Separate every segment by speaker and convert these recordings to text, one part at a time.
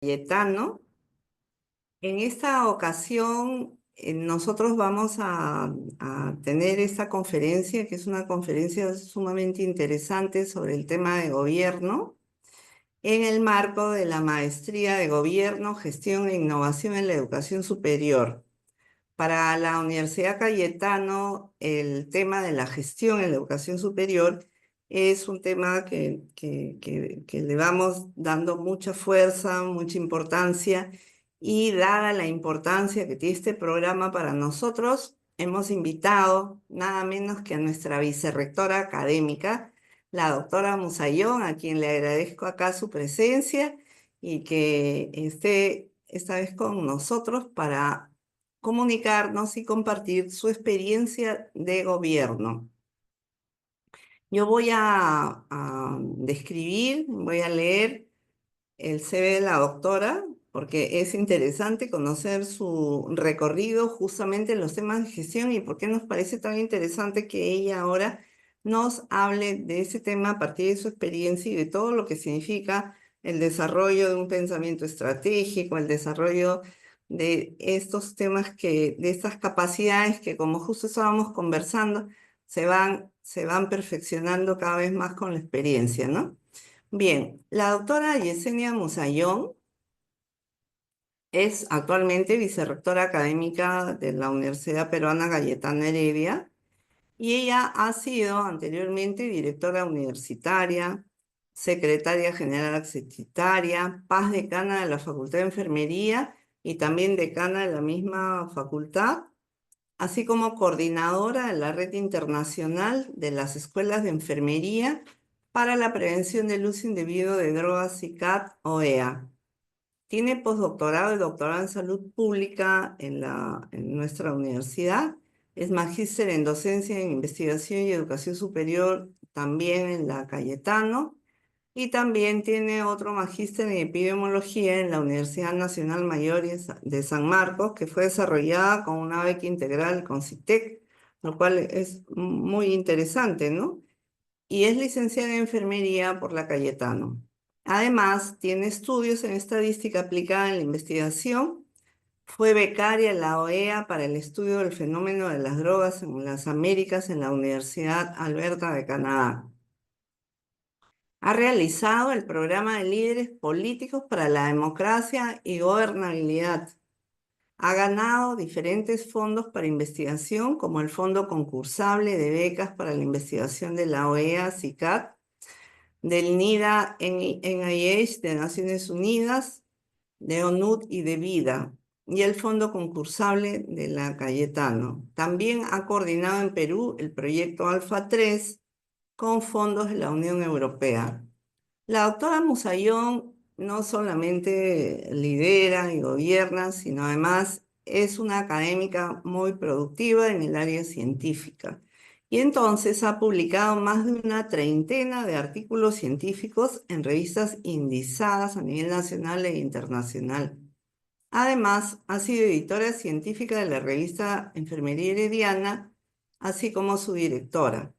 Speaker 1: Cayetano. En esta ocasión, nosotros vamos a tener esta conferencia, que es una conferencia sumamente interesante sobre el tema de gobierno, en el marco de la Maestría de Gobierno, Gestión e Innovación en la Educación Superior. Para la Universidad Cayetano, el tema de la gestión en la educación superior es un tema que le vamos dando mucha fuerza, mucha importancia, y dada la importancia que tiene este programa para nosotros, hemos invitado nada menos que a nuestra vicerrectora académica, la doctora Musayón, a quien le agradezco acá su presencia y que esté esta vez con nosotros para comunicarnos y compartir su experiencia de gobierno. Yo voy a describir, voy a leer el CV de la doctora, porque es interesante conocer su recorrido justamente en los temas de gestión y por qué nos parece tan interesante que ella ahora nos hable de ese tema a partir de su experiencia y de todo lo que significa el desarrollo de un pensamiento estratégico, el desarrollo de estos temas de estas capacidades que, como justo estábamos conversando, se van perfeccionando cada vez más con la experiencia, ¿no? Bien, la doctora Yesenia Musayón es actualmente vicerrectora académica de la Universidad Peruana Cayetano Heredia y ella ha sido anteriormente directora universitaria, secretaria general secretaria, paz decana de la Facultad de Enfermería y también decana de la misma facultad, así como coordinadora de la Red Internacional de las Escuelas de Enfermería para la Prevención del Uso Indebido de Drogas CICAT OEA. Tiene postdoctorado y doctorado en salud pública en nuestra universidad. Es magíster en docencia en investigación y educación superior también en la Cayetano. Y también tiene otro magíster en epidemiología en la Universidad Nacional Mayor de San Marcos, que fue desarrollada con una beca integral con CITEC, lo cual es muy interesante, ¿no? Y es licenciada en enfermería por la Cayetano. Además, tiene estudios en estadística aplicada en la investigación. Fue becaria en la OEA para el estudio del fenómeno de las drogas en las Américas en la Universidad Alberta de Canadá. Ha realizado el programa de líderes políticos para la democracia y gobernabilidad. Ha ganado diferentes fondos para investigación, como el Fondo Concursable de Becas para la Investigación de la OEA, CICAT, del NIDA NIH de Naciones Unidas, de ONUD y de Vida, y el Fondo Concursable de la Cayetano. También ha coordinado en Perú el proyecto Alfa 3 con fondos de la Unión Europea. La doctora Musayón no solamente lidera y gobierna, sino además es una académica muy productiva en el área científica. Y entonces ha publicado más de una treintena de artículos científicos en revistas indizadas a nivel nacional e internacional. Además, ha sido editora científica de la revista Enfermería Herediana, así como su directora.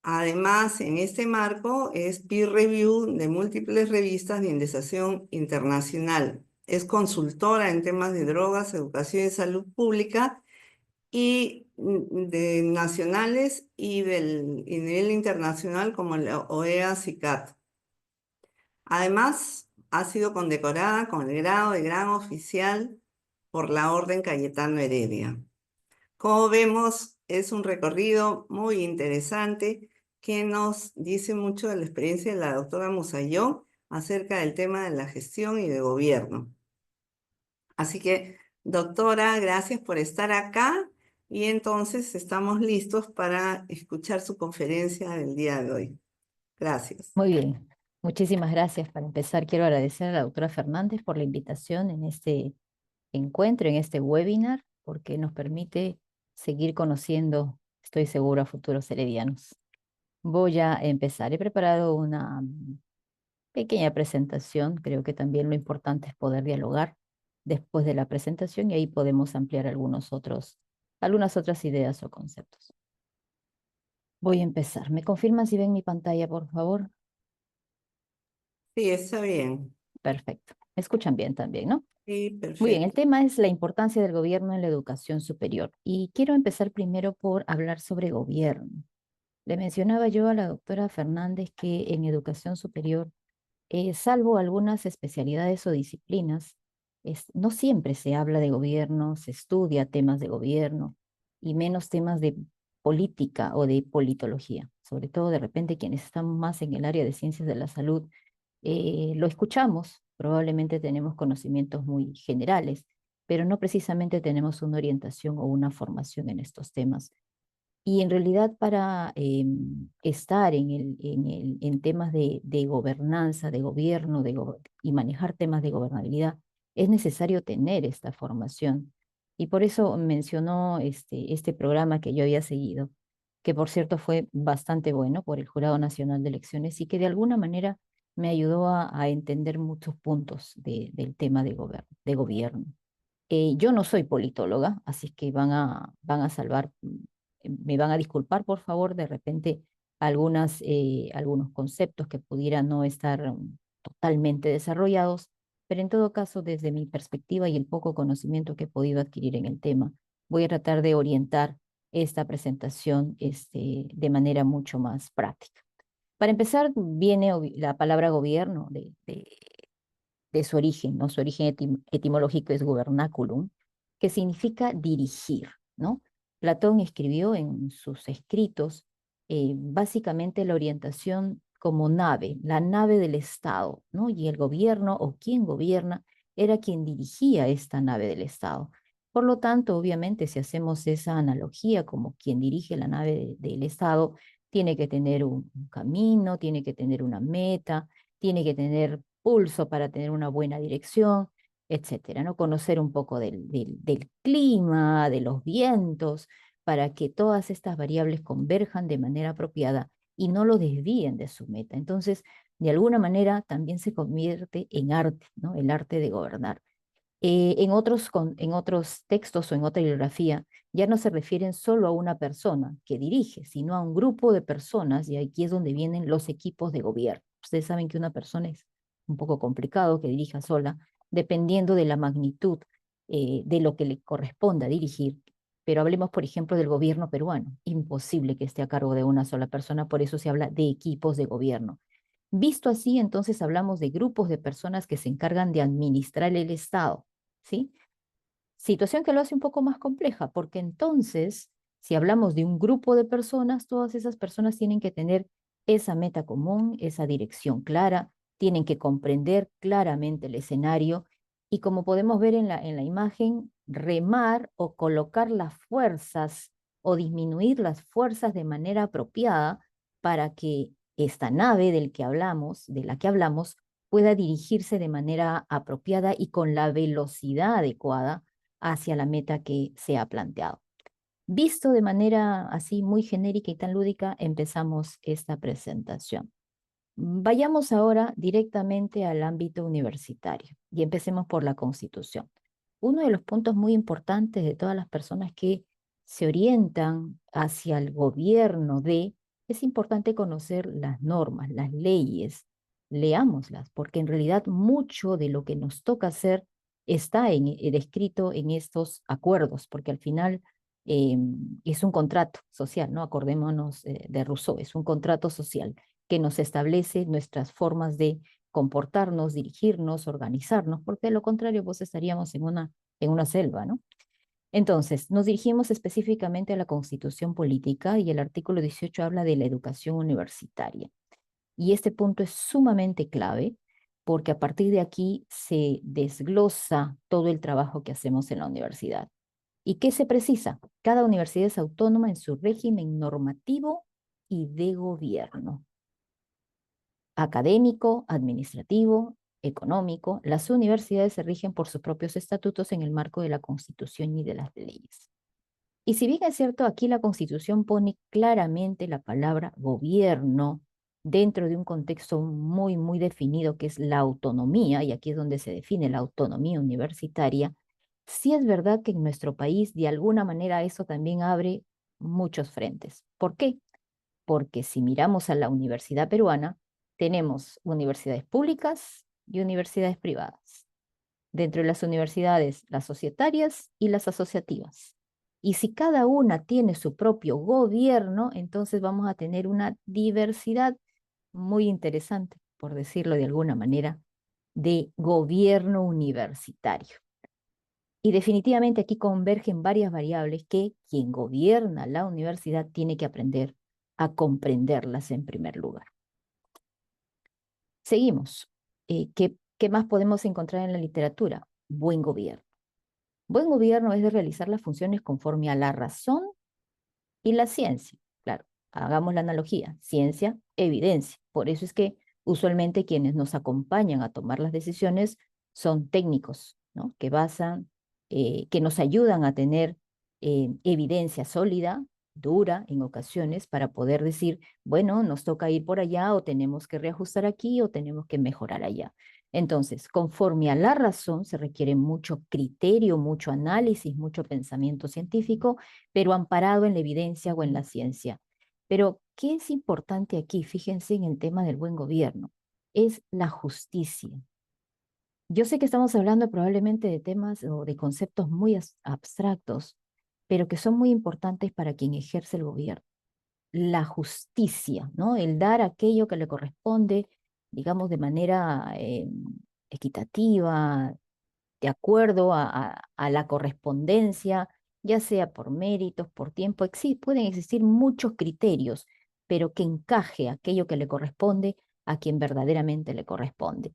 Speaker 1: Además, en este marco es peer review de múltiples revistas de indexación internacional. Es consultora en temas de drogas, educación y salud pública y de nacionales y nivel internacional como la OEA CICAT. Además, ha sido condecorada con el grado de gran oficial por la Orden Cayetano Heredia. Como vemos, es un recorrido muy interesante que nos dice mucho de la experiencia de la doctora Musayón acerca del tema de la gestión y de gobierno. Así que, doctora, gracias por estar acá y entonces estamos listos para escuchar su conferencia del día de hoy. Gracias.
Speaker 2: Muy bien, muchísimas gracias. Para empezar, quiero agradecer a la doctora Fernández por la invitación en este encuentro, en este webinar, porque nos permite seguir conociendo, estoy seguro, a futuros heredianos. Voy a empezar. He preparado una pequeña presentación. Creo que también lo importante es poder dialogar después de la presentación y ahí podemos ampliar algunas otras ideas o conceptos. Voy a empezar. ¿Me confirman si ven mi pantalla, por favor?
Speaker 1: Sí, está bien.
Speaker 2: Perfecto. Me escuchan bien también, ¿no?
Speaker 1: Sí,
Speaker 2: Muy bien, el
Speaker 1: perfecto.
Speaker 2: tema es la importancia del gobierno en la educación superior. Y quiero empezar primero por hablar sobre gobierno. Le mencionaba yo a la doctora Fernández que en educación superior, salvo algunas especialidades o disciplinas, no siempre se habla de gobierno, se estudia temas de gobierno y menos temas de política o de politología. Sobre todo de repente quienes están más en el área de ciencias de la salud, lo escuchamos, probablemente tenemos conocimientos muy generales, pero no precisamente tenemos una orientación o una formación en estos temas. Y en realidad para estar en temas de gobernanza, de gobierno y manejar temas de gobernabilidad, es necesario tener esta formación. Y por eso mencionó este programa que yo había seguido, que por cierto fue bastante bueno por el Jurado Nacional de Elecciones y que de alguna manera me ayudó a entender muchos puntos del tema de gobierno. Yo no soy politóloga, así que van a salvar, me van a disculpar, por favor, de repente algunos conceptos que pudieran no estar totalmente desarrollados, pero en todo caso, desde mi perspectiva y el poco conocimiento que he podido adquirir en el tema, voy a tratar de orientar esta presentación de manera mucho más práctica. Para empezar, viene la palabra gobierno de su origen, ¿no? Su origen etimológico es gubernaculum, que significa dirigir, ¿no? Platón escribió en sus escritos básicamente la orientación como nave, la nave del Estado, ¿no? Y el gobierno o quien gobierna era quien dirigía esta nave del Estado. Por lo tanto, obviamente, si hacemos esa analogía como quien dirige la nave del Estado, tiene que tener un camino, tiene que tener una meta, tiene que tener pulso para tener una buena dirección, etcétera, ¿no? Conocer un poco del clima, de los vientos, para que todas estas variables converjan de manera apropiada y no lo desvíen de su meta. Entonces, de alguna manera también se convierte en arte, ¿no? El arte de gobernar. En otros textos o en otra bibliografía ya no se refieren solo a una persona que dirige, sino a un grupo de personas, y aquí es donde vienen los equipos de gobierno. Ustedes saben que una persona es un poco complicado que dirija sola, dependiendo de la magnitud de lo que le corresponda dirigir. Pero hablemos, por ejemplo, del gobierno peruano. Imposible que esté a cargo de una sola persona, por eso se habla de equipos de gobierno. Visto así, entonces hablamos de grupos de personas que se encargan de administrar el Estado, ¿sí? Situación que lo hace un poco más compleja, porque entonces, si hablamos de un grupo de personas, todas esas personas tienen que tener esa meta común, esa dirección clara, tienen que comprender claramente el escenario y como podemos ver en la imagen, remar o colocar las fuerzas o disminuir las fuerzas de manera apropiada para que esta nave de la que hablamos, pueda dirigirse de manera apropiada y con la velocidad adecuada hacia la meta que se ha planteado. Visto de manera así muy genérica y tan lúdica, empezamos esta presentación. Vayamos ahora directamente al ámbito universitario y empecemos por la Constitución. Uno de los puntos muy importantes de todas las personas que se orientan hacia el gobierno es importante conocer las normas, las leyes, leámoslas, porque en realidad mucho de lo que nos toca hacer está descrito en estos acuerdos, porque al final eh, es un contrato social, ¿no? Acordémonos de Rousseau, es un contrato social que nos establece nuestras formas de comportarnos, dirigirnos, organizarnos, porque de lo contrario, pues estaríamos en una selva, ¿no? Entonces, nos dirigimos específicamente a la Constitución Política y el artículo 18 habla de la educación universitaria. Y este punto es sumamente clave porque a partir de aquí se desglosa todo el trabajo que hacemos en la universidad. ¿Y qué se precisa? Cada universidad es autónoma en su régimen normativo y de gobierno académico, administrativo, económico. Las universidades se rigen por sus propios estatutos en el marco de la Constitución y de las leyes. Y si bien es cierto, aquí la Constitución pone claramente la palabra gobierno dentro de un contexto muy, muy definido que es la autonomía, y aquí es donde se define la autonomía universitaria, sí es verdad que en nuestro país de alguna manera eso también abre muchos frentes. ¿Por qué? Porque si miramos a la universidad peruana, tenemos universidades públicas y universidades privadas. dentro de las universidades, las societarias y las asociativas. Y si cada una tiene su propio gobierno, entonces vamos a tener una diversidad muy interesante, por decirlo de alguna manera, de gobierno universitario. Y definitivamente aquí convergen varias variables que quien gobierna la universidad tiene que aprender a comprenderlas en primer lugar. Seguimos. ¿Qué más podemos encontrar en la literatura? Buen gobierno. Buen gobierno es de realizar las funciones conforme a la razón y la ciencia. Claro, hagamos la analogía, ciencia, evidencia. Por eso es que usualmente quienes nos acompañan a tomar las decisiones son técnicos, ¿no? Que nos ayudan a tener evidencia sólida, dura en ocasiones, para poder decir, bueno, nos toca ir por allá o tenemos que reajustar aquí o tenemos que mejorar allá. Entonces, conforme a la razón, se requiere mucho criterio, mucho análisis, mucho pensamiento científico, pero amparado en la evidencia o en la ciencia. Pero, ¿qué es importante aquí? Fíjense en el tema del buen gobierno. Es la justicia. Yo sé que estamos hablando probablemente de temas o de conceptos muy abstractos, pero que son muy importantes para quien ejerce el gobierno. La justicia, ¿no? El dar aquello que le corresponde, digamos, de manera equitativa, de acuerdo a la correspondencia, ya sea por méritos, por tiempo. Pueden existir muchos criterios, pero que encaje aquello que le corresponde a quien verdaderamente le corresponde.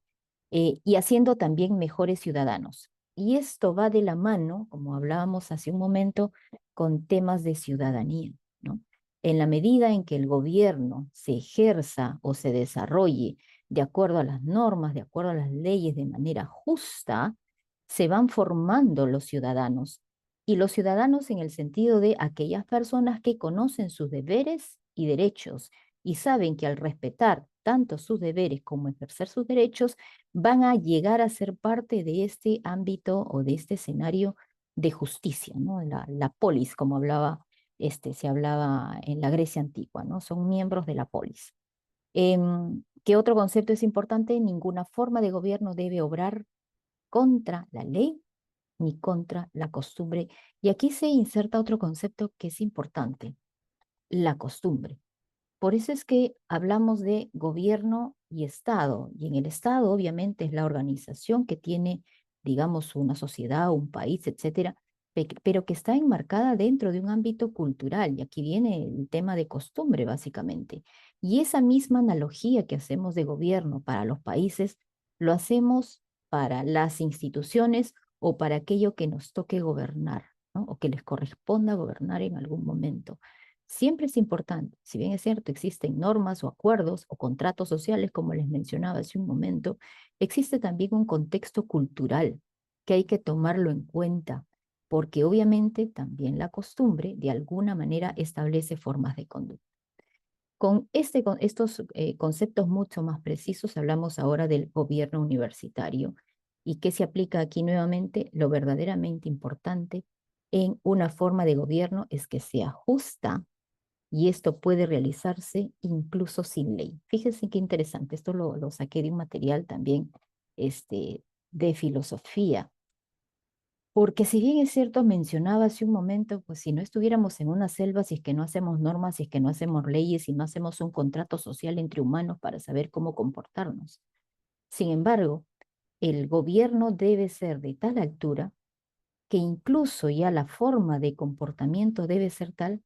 Speaker 2: Y haciendo también mejores ciudadanos. Y esto va de la mano, como hablábamos hace un momento, con temas de ciudadanía, ¿no? En la medida en que el gobierno se ejerza o se desarrolle de acuerdo a las normas, de acuerdo a las leyes, de manera justa, se van formando los ciudadanos. Y los ciudadanos en el sentido de aquellas personas que conocen sus deberes y derechos y saben que al respetar tanto sus deberes como ejercer sus derechos, van a llegar a ser parte de este ámbito o de este escenario de justicia, ¿no? La polis, como se hablaba en la Grecia antigua, ¿no? Son miembros de la polis. ¿Qué otro concepto es importante? Ninguna forma de gobierno debe obrar contra la ley ni contra la costumbre. Y aquí se inserta otro concepto que es importante, la costumbre. Por eso es que hablamos de gobierno y Estado. Y en el Estado, obviamente, es la organización que tiene, digamos, una sociedad, un país, etcétera, pero que está enmarcada dentro de un ámbito cultural. Y aquí viene el tema de costumbre, básicamente. Y esa misma analogía que hacemos de gobierno para los países, lo hacemos para las instituciones o para aquello que nos toque gobernar, ¿no? O que les corresponda gobernar en algún momento. Siempre es importante, si bien es cierto, existen normas o acuerdos o contratos sociales, como les mencionaba hace un momento, existe también un contexto cultural que hay que tomarlo en cuenta, porque obviamente también la costumbre de alguna manera establece formas de conducta. Con estos conceptos mucho más precisos, hablamos ahora del gobierno universitario y que se aplica aquí nuevamente. Lo verdaderamente importante en una forma de gobierno es que sea justa, y esto puede realizarse incluso sin ley. Fíjense qué interesante, esto lo saqué de un material también de filosofía, porque si bien es cierto, mencionaba hace un momento, pues si no estuviéramos en una selva, si es que no hacemos normas, si es que no hacemos leyes, si no hacemos un contrato social entre humanos para saber cómo comportarnos. Sin embargo, el gobierno debe ser de tal altura que incluso ya la forma de comportamiento debe ser tal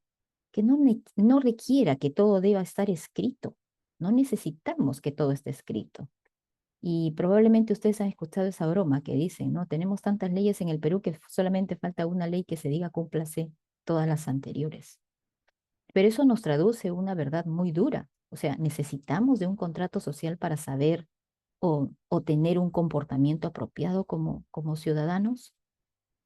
Speaker 2: que no requiera que todo deba estar escrito. No necesitamos que todo esté escrito. Y probablemente ustedes han escuchado esa broma que dicen, ¿no? Tenemos tantas leyes en el Perú que solamente falta una ley que se diga cúmplase todas las anteriores. Pero eso nos traduce una verdad muy dura. O sea, necesitamos de un contrato social para saber o tener un comportamiento apropiado como ciudadanos.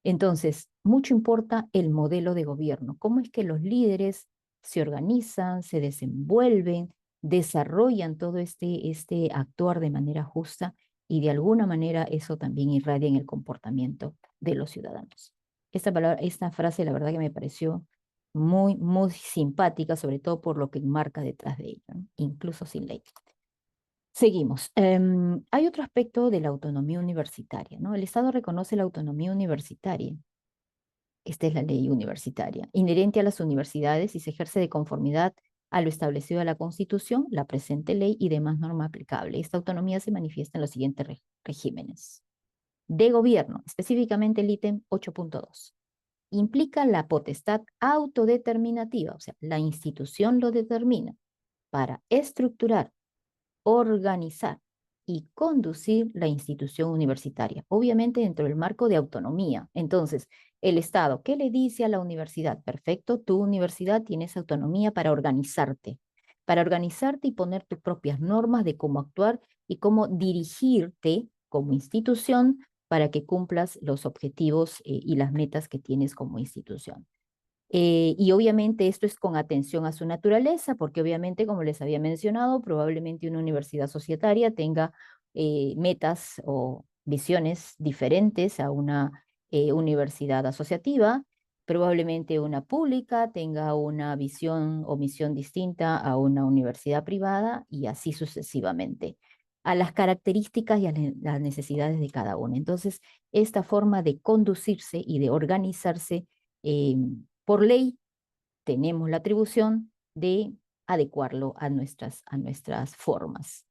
Speaker 2: Entonces, mucho importa el modelo de gobierno, cómo es que los líderes se organizan, se desenvuelven, desarrollan todo este actuar de manera justa y de alguna manera eso también irradia en el comportamiento de los ciudadanos. Esta frase, la verdad que me pareció muy, muy simpática, sobre todo por lo que enmarca detrás de ella, ¿no? Incluso sin ley. Seguimos. Hay otro aspecto de la autonomía universitaria, ¿no? El Estado reconoce la autonomía universitaria. Esta es la ley universitaria, inherente a las universidades y se ejerce de conformidad a lo establecido en la Constitución, la presente ley y demás norma aplicable. Esta autonomía se manifiesta en los siguientes regímenes. De gobierno, específicamente el ítem 8.2. Implica la potestad autodeterminativa, o sea, la institución lo determina para estructurar, organizar y conducir la institución universitaria, obviamente dentro del marco de autonomía. Entonces, el Estado, ¿qué le dice a la universidad? Perfecto, tu universidad tienes autonomía para organizarte y poner tus propias normas de cómo actuar y cómo dirigirte como institución para que cumplas los objetivos y las metas que tienes como institución. Y obviamente esto es con atención a su naturaleza, porque obviamente, como les había mencionado, probablemente una universidad societaria tenga metas o visiones diferentes a una universidad asociativa, probablemente una pública tenga una visión o misión distinta a una universidad privada y así sucesivamente, a las características y a las necesidades de cada una. Entonces, esta forma de conducirse y de organizarse por ley tenemos la atribución de adecuarlo a nuestras formas.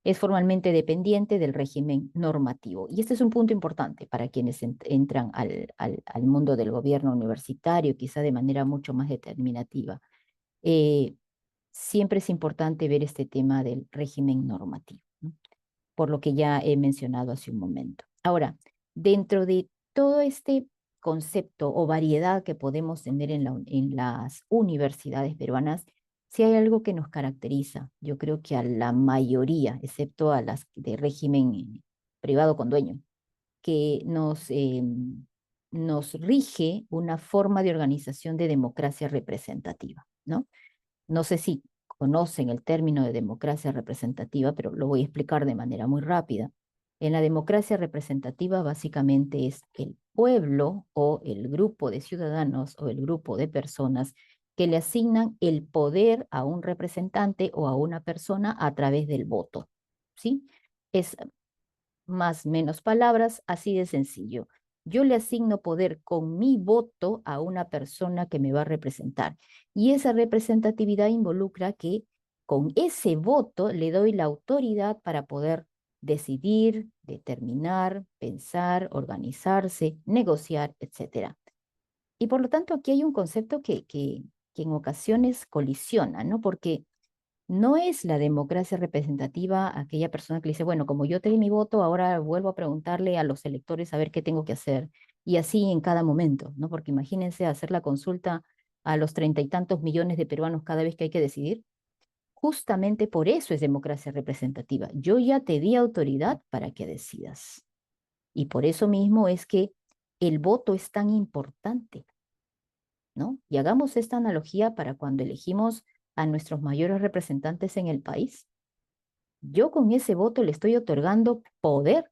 Speaker 2: Es formalmente dependiente del régimen normativo. Y este es un punto importante para quienes entran al mundo del gobierno universitario, quizá de manera mucho más determinativa. Eh, Siempre es importante ver este tema del régimen normativo, ¿no? Por lo que ya he mencionado hace un momento. Ahora, dentro de todo este concepto o variedad que podemos tener en las universidades peruanas, si hay algo que nos caracteriza, yo creo que a la mayoría, excepto a las de régimen privado con dueño, que nos rige una forma de organización de democracia representativa, ¿no? No sé si conocen el término de democracia representativa, pero lo voy a explicar de manera muy rápida. En la democracia representativa básicamente es el pueblo o el grupo de ciudadanos o el grupo de personas que le asignan el poder a un representante o a una persona a través del voto, ¿sí? Es más menos palabras, así de sencillo. Yo le asigno poder con mi voto a una persona que me va a representar. Y esa representatividad involucra que con ese voto le doy la autoridad para poder decidir, determinar, pensar, organizarse, negociar, etcétera. Y por lo tanto, aquí hay un concepto que en ocasiones colisiona, ¿no? Porque no es la democracia representativa aquella persona que le dice, bueno, como yo te di mi voto, ahora vuelvo a preguntarle a los electores a ver qué tengo que hacer. Y así en cada momento, ¿no? Porque imagínense hacer la consulta a los 30 y tantos millones de peruanos cada vez que hay que decidir. Justamente por eso es democracia representativa. Yo ya te di autoridad para que decidas. Y por eso mismo es que el voto es tan importante, ¿no? Y hagamos esta analogía para cuando elegimos a nuestros mayores representantes en el país. Yo con ese voto le estoy otorgando poder.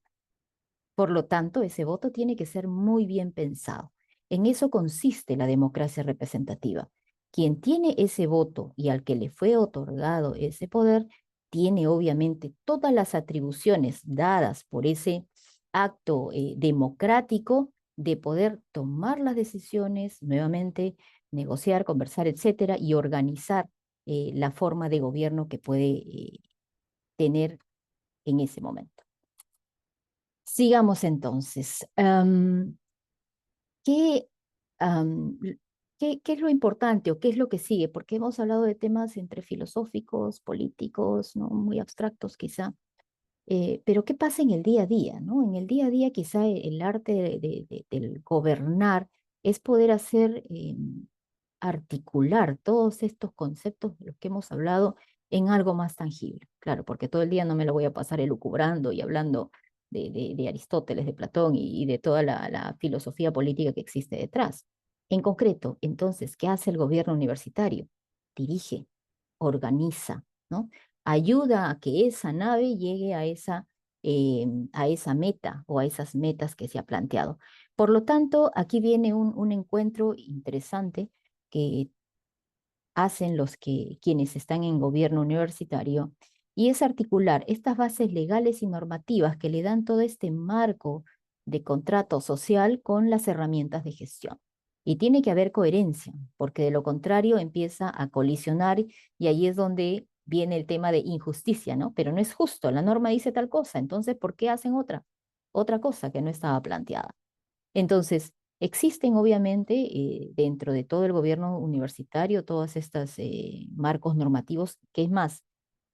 Speaker 2: Por lo tanto, ese voto tiene que ser muy bien pensado. En eso consiste la democracia representativa. Quien tiene ese voto y al que le fue otorgado ese poder, tiene obviamente todas las atribuciones dadas por ese acto democrático de poder tomar las decisiones, nuevamente negociar, conversar, etcétera, y organizar la forma de gobierno que puede tener en ese momento. Sigamos entonces. ¿Qué, am, qué es lo importante o qué es lo que sigue? Porque hemos hablado de temas entre filosóficos, políticos, ¿no? Muy abstractos quizá. Pero ¿qué pasa en el día a día, ¿no? En el día a día quizá el arte del gobernar es poder hacer articular todos estos conceptos de los que hemos hablado en algo más tangible. Claro, porque todo el día no me lo voy a pasar elucubrando y hablando de Aristóteles, de Platón y de toda la filosofía política que existe detrás. En concreto, entonces, ¿qué hace el gobierno universitario? Dirige, organiza, ¿no? Ayuda a que esa nave llegue a esa meta o a esas metas que se ha planteado. Por lo tanto, aquí viene un encuentro interesante que hacen quienes están en gobierno universitario y es articular estas bases legales y normativas que le dan todo este marco de contrato social con las herramientas de gestión. Y tiene que haber coherencia, porque de lo contrario empieza a colisionar y ahí es donde viene el tema de injusticia, ¿no? Pero no es justo, la norma dice tal cosa, entonces, ¿por qué hacen otra cosa que no estaba planteada? Entonces, existen obviamente dentro de todo el gobierno universitario todos estos marcos normativos, que es más,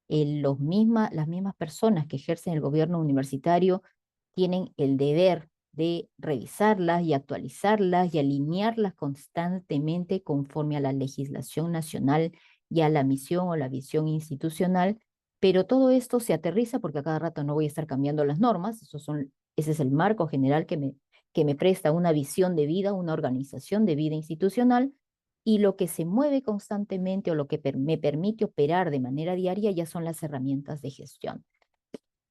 Speaker 2: las mismas personas que ejercen el gobierno universitario tienen el deber de revisarlas y actualizarlas y alinearlas constantemente conforme a la legislación nacional y a la misión o la visión institucional, pero todo esto se aterriza porque a cada rato no voy a estar cambiando las normas, ese es el marco general que me presta una visión de vida, una organización de vida institucional, y lo que se mueve constantemente o lo que me permite operar de manera diaria ya son las herramientas de gestión.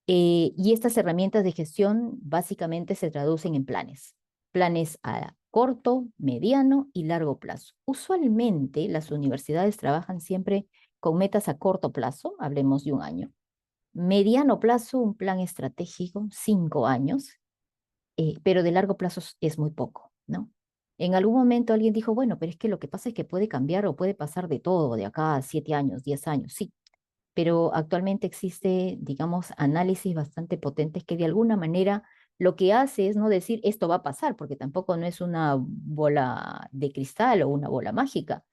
Speaker 2: Y estas herramientas de gestión básicamente se traducen en planes. Planes a corto, mediano y largo plazo. Usualmente las universidades trabajan siempre con metas a corto plazo, hablemos de un año. Mediano plazo, un plan estratégico, 5 años, pero de largo plazo es muy poco, ¿no? En algún momento alguien dijo, bueno, pero es que lo que pasa es que puede cambiar o puede pasar de todo de acá a 7 años, 10 años, sí, pero actualmente existe, digamos, análisis bastante potentes que de alguna manera lo que hace es no decir esto va a pasar, porque tampoco no es una bola de cristal o una bola mágica,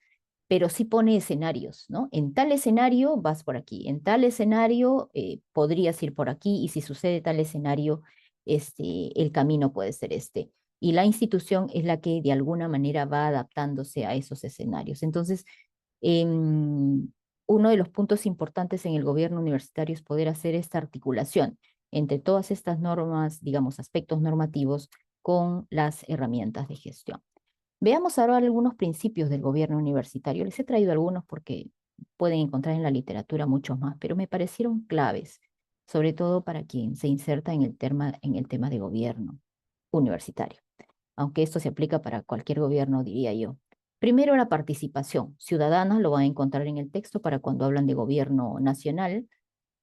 Speaker 2: pero sí pone escenarios, ¿no? En tal escenario vas por aquí, en tal escenario podrías ir por aquí y si sucede tal escenario, el camino puede ser este. Y la institución es la que de alguna manera va adaptándose a esos escenarios. Entonces, uno de los puntos importantes en el gobierno universitario es poder hacer esta articulación entre todas estas normas, digamos, aspectos normativos con las herramientas de gestión. Veamos ahora algunos principios del gobierno universitario. Les he traído algunos porque pueden encontrar en la literatura muchos más, pero me parecieron claves, sobre todo para quien se inserta en el tema de gobierno universitario, aunque esto se aplica para cualquier gobierno, diría yo. Primero, la participación ciudadana, lo van a encontrar en el texto para cuando hablan de gobierno nacional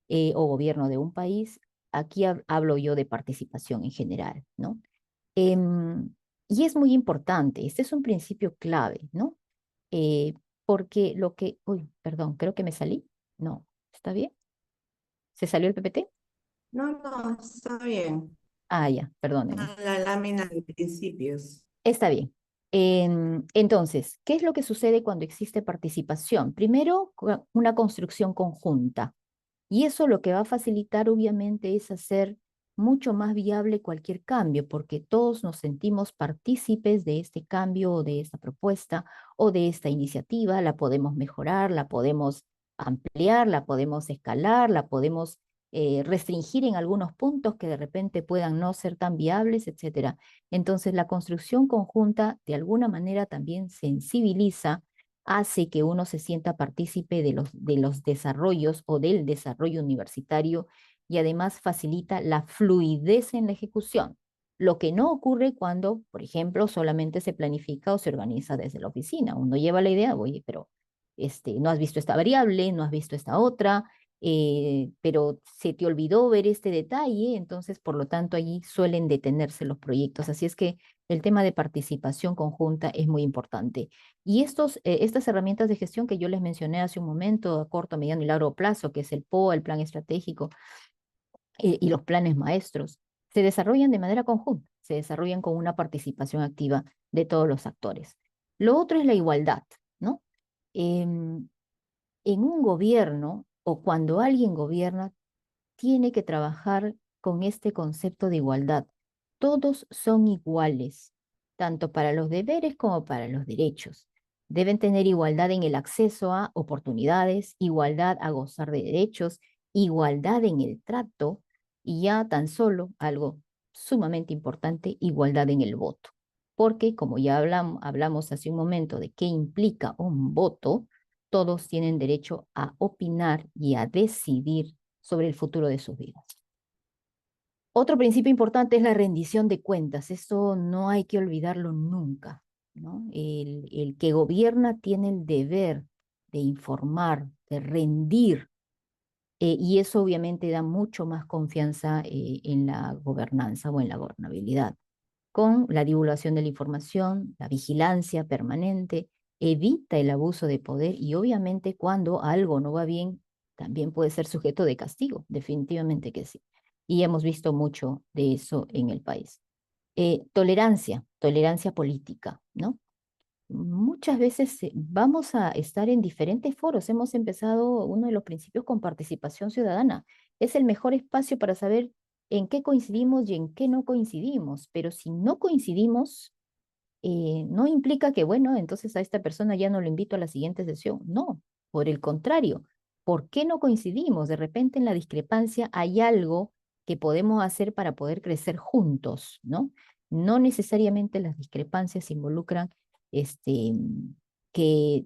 Speaker 2: o gobierno de un país. Aquí hablo yo de participación en general, ¿no? Em, y es muy importante, este es un principio clave, ¿no? Eh, porque uy, perdón, creo que me salí. No, ¿está bien? ¿Se salió el PPT?
Speaker 1: No, no, está bien.
Speaker 2: Ah, ya, perdónenme.
Speaker 1: La lámina de principios.
Speaker 2: Está bien. Entonces, ¿qué es lo que sucede cuando existe participación? Primero, una construcción conjunta. Y eso lo que va a facilitar, obviamente, es hacer mucho más viable cualquier cambio, porque todos nos sentimos partícipes de este cambio o de esta propuesta o de esta iniciativa. La podemos mejorar, la podemos ampliar, la podemos escalar, la podemos restringir en algunos puntos que de repente puedan no ser tan viables, etcétera. Entonces, la construcción conjunta de alguna manera también sensibiliza, hace que uno se sienta partícipe de los desarrollos o del desarrollo universitario y además facilita la fluidez en la ejecución, lo que no ocurre cuando, por ejemplo, solamente se planifica o se organiza desde la oficina. Uno lleva la idea, oye, pero no has visto esta variable, no has visto esta otra, pero se te olvidó ver este detalle, entonces, por lo tanto, allí suelen detenerse los proyectos. Así es que el tema de participación conjunta es muy importante. Y estas herramientas de gestión que yo les mencioné hace un momento, a corto, mediano y largo plazo, que es el POA, el plan estratégico y los planes maestros, se desarrollan de manera conjunta, se desarrollan con una participación activa de todos los actores. Lo otro es la igualdad, ¿no? Em, en un gobierno o cuando alguien gobierna, tiene que trabajar con este concepto de igualdad. Todos son iguales, tanto para los deberes como para los derechos. Deben tener igualdad en el acceso a oportunidades, igualdad a gozar de derechos, igualdad en el trato y ya tan solo algo sumamente importante, igualdad en el voto. Porque como ya hablamos hace un momento de qué implica un voto, todos tienen derecho a opinar y a decidir sobre el futuro de sus vidas. Otro principio importante es la rendición de cuentas. Esto no hay que olvidarlo nunca, ¿no? El que gobierna tiene el deber de informar, de rendir y eso obviamente da mucho más confianza en la gobernanza o en la gobernabilidad. Con la divulgación de la información, la vigilancia permanente, evita el abuso de poder y obviamente cuando algo no va bien, también puede ser sujeto de castigo, definitivamente que sí. Y hemos visto mucho de eso en el país. Tolerancia política, ¿no? Muchas veces vamos a estar en diferentes foros. Hemos empezado uno de los principios con participación ciudadana. Es el mejor espacio para saber en qué coincidimos y en qué no coincidimos. Pero si no coincidimos, no implica que, bueno, entonces a esta persona ya no lo invito a la siguiente sesión. No, por el contrario. ¿Por qué no coincidimos? De repente en la discrepancia hay algo que podemos hacer para poder crecer juntos, ¿no? No necesariamente las discrepancias involucran este, que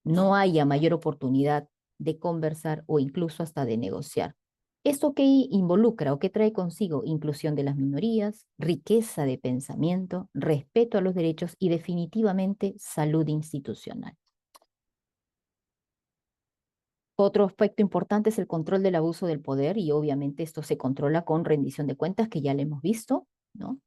Speaker 2: no haya mayor oportunidad de conversar o incluso hasta de negociar. ¿Esto qué involucra o qué trae consigo? Inclusión de las minorías, riqueza de pensamiento, respeto a los derechos y definitivamente salud institucional. Otro aspecto importante es el control del abuso del poder y obviamente esto se controla con rendición de cuentas, que ya lo hemos visto, ¿no?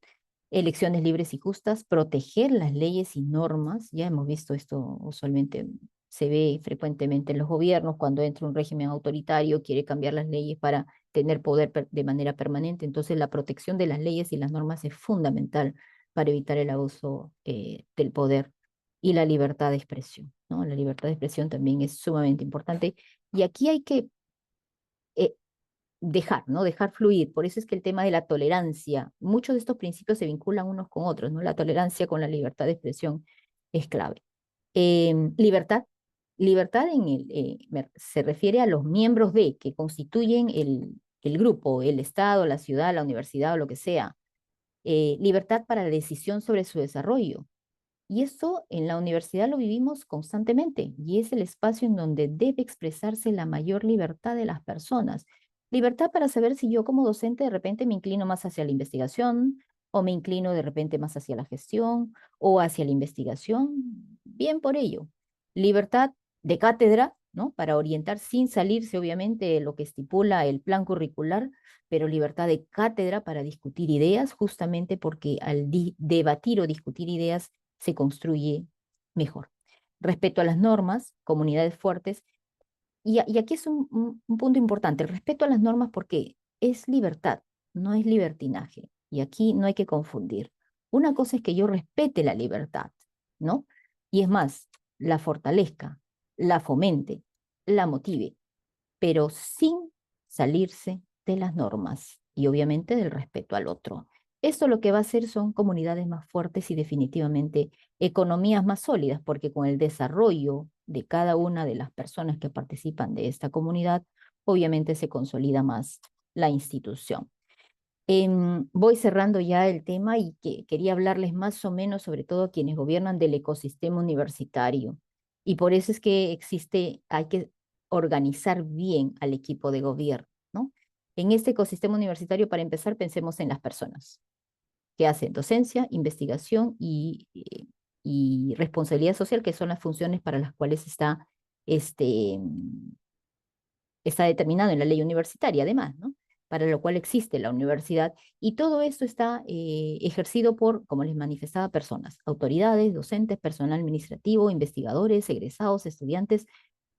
Speaker 2: Elecciones libres y justas, proteger las leyes y normas. Ya hemos visto esto usualmente, se ve frecuentemente en los gobiernos cuando entra un régimen autoritario, quiere cambiar las leyes para tener poder de manera permanente. Entonces la protección de las leyes y las normas es fundamental para evitar el abuso del poder y la libertad de expresión, ¿no? La libertad de expresión también es sumamente importante y aquí hay que eh, dejar, ¿no? Dejar fluir. Por eso es que el tema de la tolerancia, muchos de estos principios se vinculan unos con otros, ¿no? La tolerancia con la libertad de expresión es clave. Libertad. Libertad se refiere a los miembros de que constituyen el grupo, el Estado, la ciudad, la universidad o lo que sea. Libertad para la decisión sobre su desarrollo. Y eso en la universidad lo vivimos constantemente y es el espacio en donde debe expresarse la mayor libertad de las personas. Libertad para saber si yo como docente de repente me inclino más hacia la investigación o me inclino de repente más hacia la gestión o hacia la investigación. Bien por ello. Libertad de cátedra, ¿no? Para orientar sin salirse obviamente de lo que estipula el plan curricular, pero libertad de cátedra para discutir ideas, justamente porque al debatir o discutir ideas se construye mejor. Respeto a las normas, comunidades fuertes, y aquí es un punto importante, el respeto a las normas porque es libertad, no es libertinaje, y aquí no hay que confundir. Una cosa es que yo respete la libertad, ¿no? Y es más, la fortalezca, la fomente, la motive, pero sin salirse de las normas y obviamente del respeto al otro. Esto lo que va a hacer son comunidades más fuertes y definitivamente economías más sólidas, porque con el desarrollo de cada una de las personas que participan de esta comunidad, obviamente se consolida más la institución. Voy cerrando ya el tema y quería hablarles más o menos sobre todo a quienes gobiernan del ecosistema universitario. Y por eso es que hay que organizar bien al equipo de gobierno, ¿no? En este ecosistema universitario, para empezar, pensemos en las personas que hacen docencia, investigación y responsabilidad social, que son las funciones para las cuales este, está determinado en la ley universitaria, además, ¿no? Para lo cual existe la universidad. Y todo esto está ejercido por, como les manifestaba, personas, autoridades, docentes, personal administrativo, investigadores, egresados, estudiantes.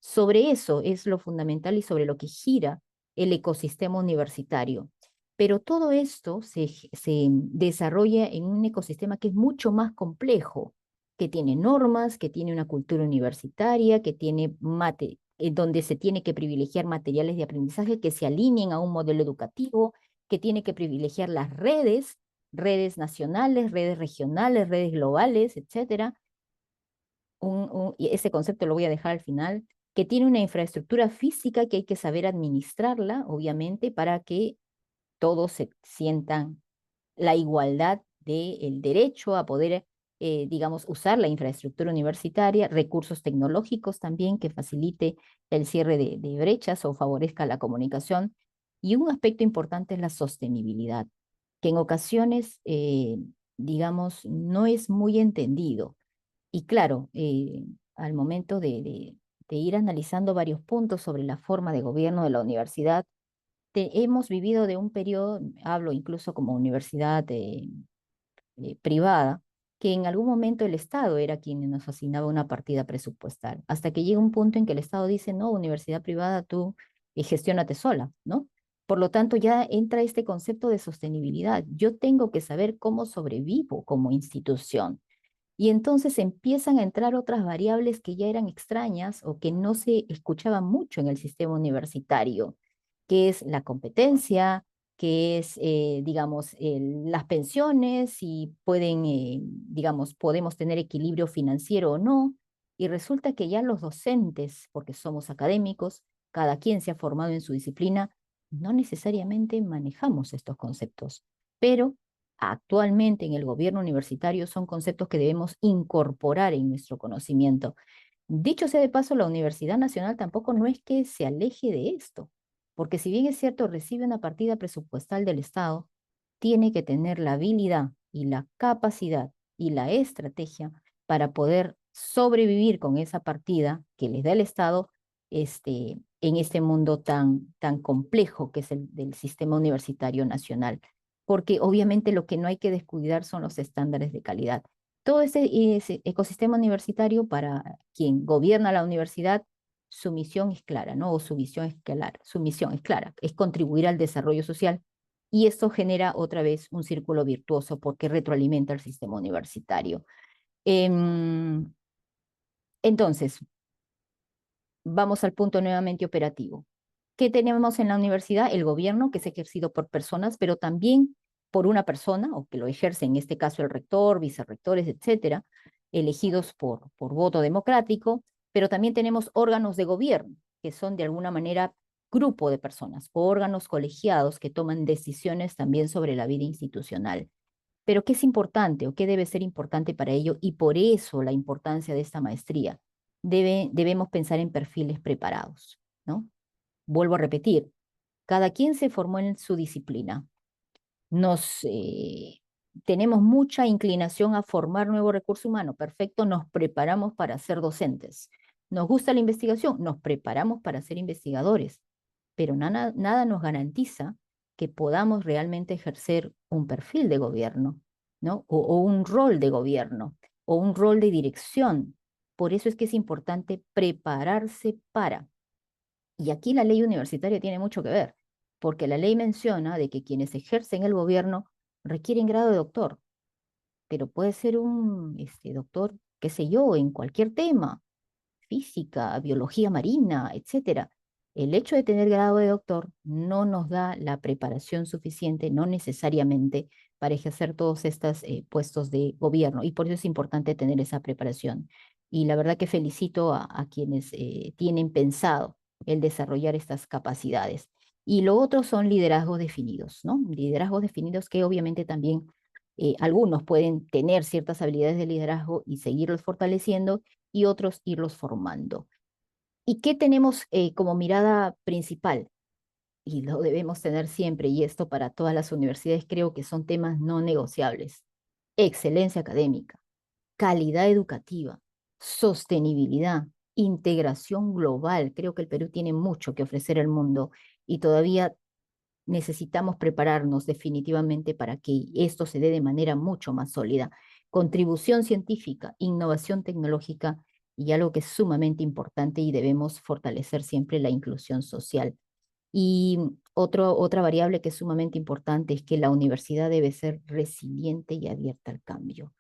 Speaker 2: Sobre eso es lo fundamental y sobre lo que gira el ecosistema universitario. Pero todo esto se desarrolla en un ecosistema que es mucho más complejo, que tiene normas, que tiene una cultura universitaria, que tiene donde se tiene que privilegiar materiales de aprendizaje que se alineen a un modelo educativo, que tiene que privilegiar las redes, redes nacionales, redes regionales, redes globales, etcétera. Y ese concepto lo voy a dejar al final, que tiene una infraestructura física que hay que saber administrarla, obviamente, para que todos se sientan la igualdad del derecho a poder, digamos, usar la infraestructura universitaria, recursos tecnológicos también que facilite el cierre de brechas o favorezca la comunicación. Y un aspecto importante es la sostenibilidad, que en ocasiones, digamos, no es muy entendido. Y claro, al momento de ir analizando varios puntos sobre la forma de gobierno de la universidad, hemos vivido de un periodo, hablo incluso como universidad privada, que en algún momento el Estado era quien nos asignaba una partida presupuestal, hasta que llega un punto en que el Estado dice, no, universidad privada, tú gestiónate sola, ¿no? Por lo tanto, ya entra este concepto de sostenibilidad. Yo tengo que saber cómo sobrevivo como institución. Y entonces empiezan a entrar otras variables que ya eran extrañas o que no se escuchaban mucho en el sistema universitario, que es la competencia, que es, digamos, las pensiones, si pueden, digamos, podemos tener equilibrio financiero o no. Y resulta que ya los docentes, porque somos académicos, cada quien se ha formado en su disciplina, no necesariamente manejamos estos conceptos, pero actualmente en el gobierno universitario son conceptos que debemos incorporar en nuestro conocimiento. Dicho sea de paso, la Universidad Nacional tampoco no es que se aleje de esto, porque si bien es cierto, recibe una partida presupuestal del Estado, tiene que tener la habilidad y la capacidad y la estrategia para poder sobrevivir con esa partida que les da el Estado en este mundo tan complejo que es el del sistema universitario nacional, porque obviamente lo que no hay que descuidar son los estándares de calidad. Todo ese ecosistema universitario para quien gobierna la universidad, su misión es clara, ¿no? O su visión es clara, su misión es clara, es contribuir al desarrollo social y esto genera otra vez un círculo virtuoso porque retroalimenta el sistema universitario. Em, entonces, vamos al punto nuevamente operativo. ¿Qué tenemos en la universidad? El gobierno, que es ejercido por personas, pero también por una persona, o que lo ejerce en este caso el rector, vicerrectores, etcétera, elegidos por voto democrático, pero también tenemos órganos de gobierno, que son de alguna manera grupo de personas, o órganos colegiados que toman decisiones también sobre la vida institucional. Pero ¿qué es importante o qué debe ser importante para ello? Y por eso la importancia de esta maestría. Debemos pensar en perfiles preparados, ¿no? Vuelvo a repetir, cada quien se formó en su disciplina. Nos tenemos mucha inclinación a formar nuevo recurso humano. Perfecto, nos preparamos para ser docentes. Nos gusta la investigación, nos preparamos para ser investigadores, pero nada nos garantiza que podamos realmente ejercer un perfil de gobierno, ¿no? O un rol de gobierno, o un rol de dirección. Por eso es que es importante prepararse para. Y aquí la ley universitaria tiene mucho que ver, porque la ley menciona de que quienes ejercen el gobierno requieren grado de doctor, pero puede ser un doctor, qué sé yo, en cualquier tema, física, biología marina, etcétera. El hecho de tener grado de doctor no nos da la preparación suficiente, no necesariamente, para ejercer todos estos puestos de gobierno. Y por eso es importante tener esa preparación. Y la verdad que felicito a quienes tienen pensado el desarrollar estas capacidades. Y lo otro son liderazgos definidos, ¿no? Liderazgos definidos que obviamente también algunos pueden tener ciertas habilidades de liderazgo y seguirlos fortaleciendo y otros irlos formando. ¿Y qué tenemos como mirada principal? Y lo debemos tener siempre, y esto para todas las universidades creo que son temas no negociables. Excelencia académica, calidad educativa, sostenibilidad, integración global. Creo que el Perú tiene mucho que ofrecer al mundo y todavía necesitamos prepararnos definitivamente para que esto se dé de manera mucho más sólida. Contribución científica, innovación tecnológica y algo que es sumamente importante y debemos fortalecer siempre la inclusión social. Y otra variable que es sumamente importante es que la universidad debe ser resiliente y abierta al cambio.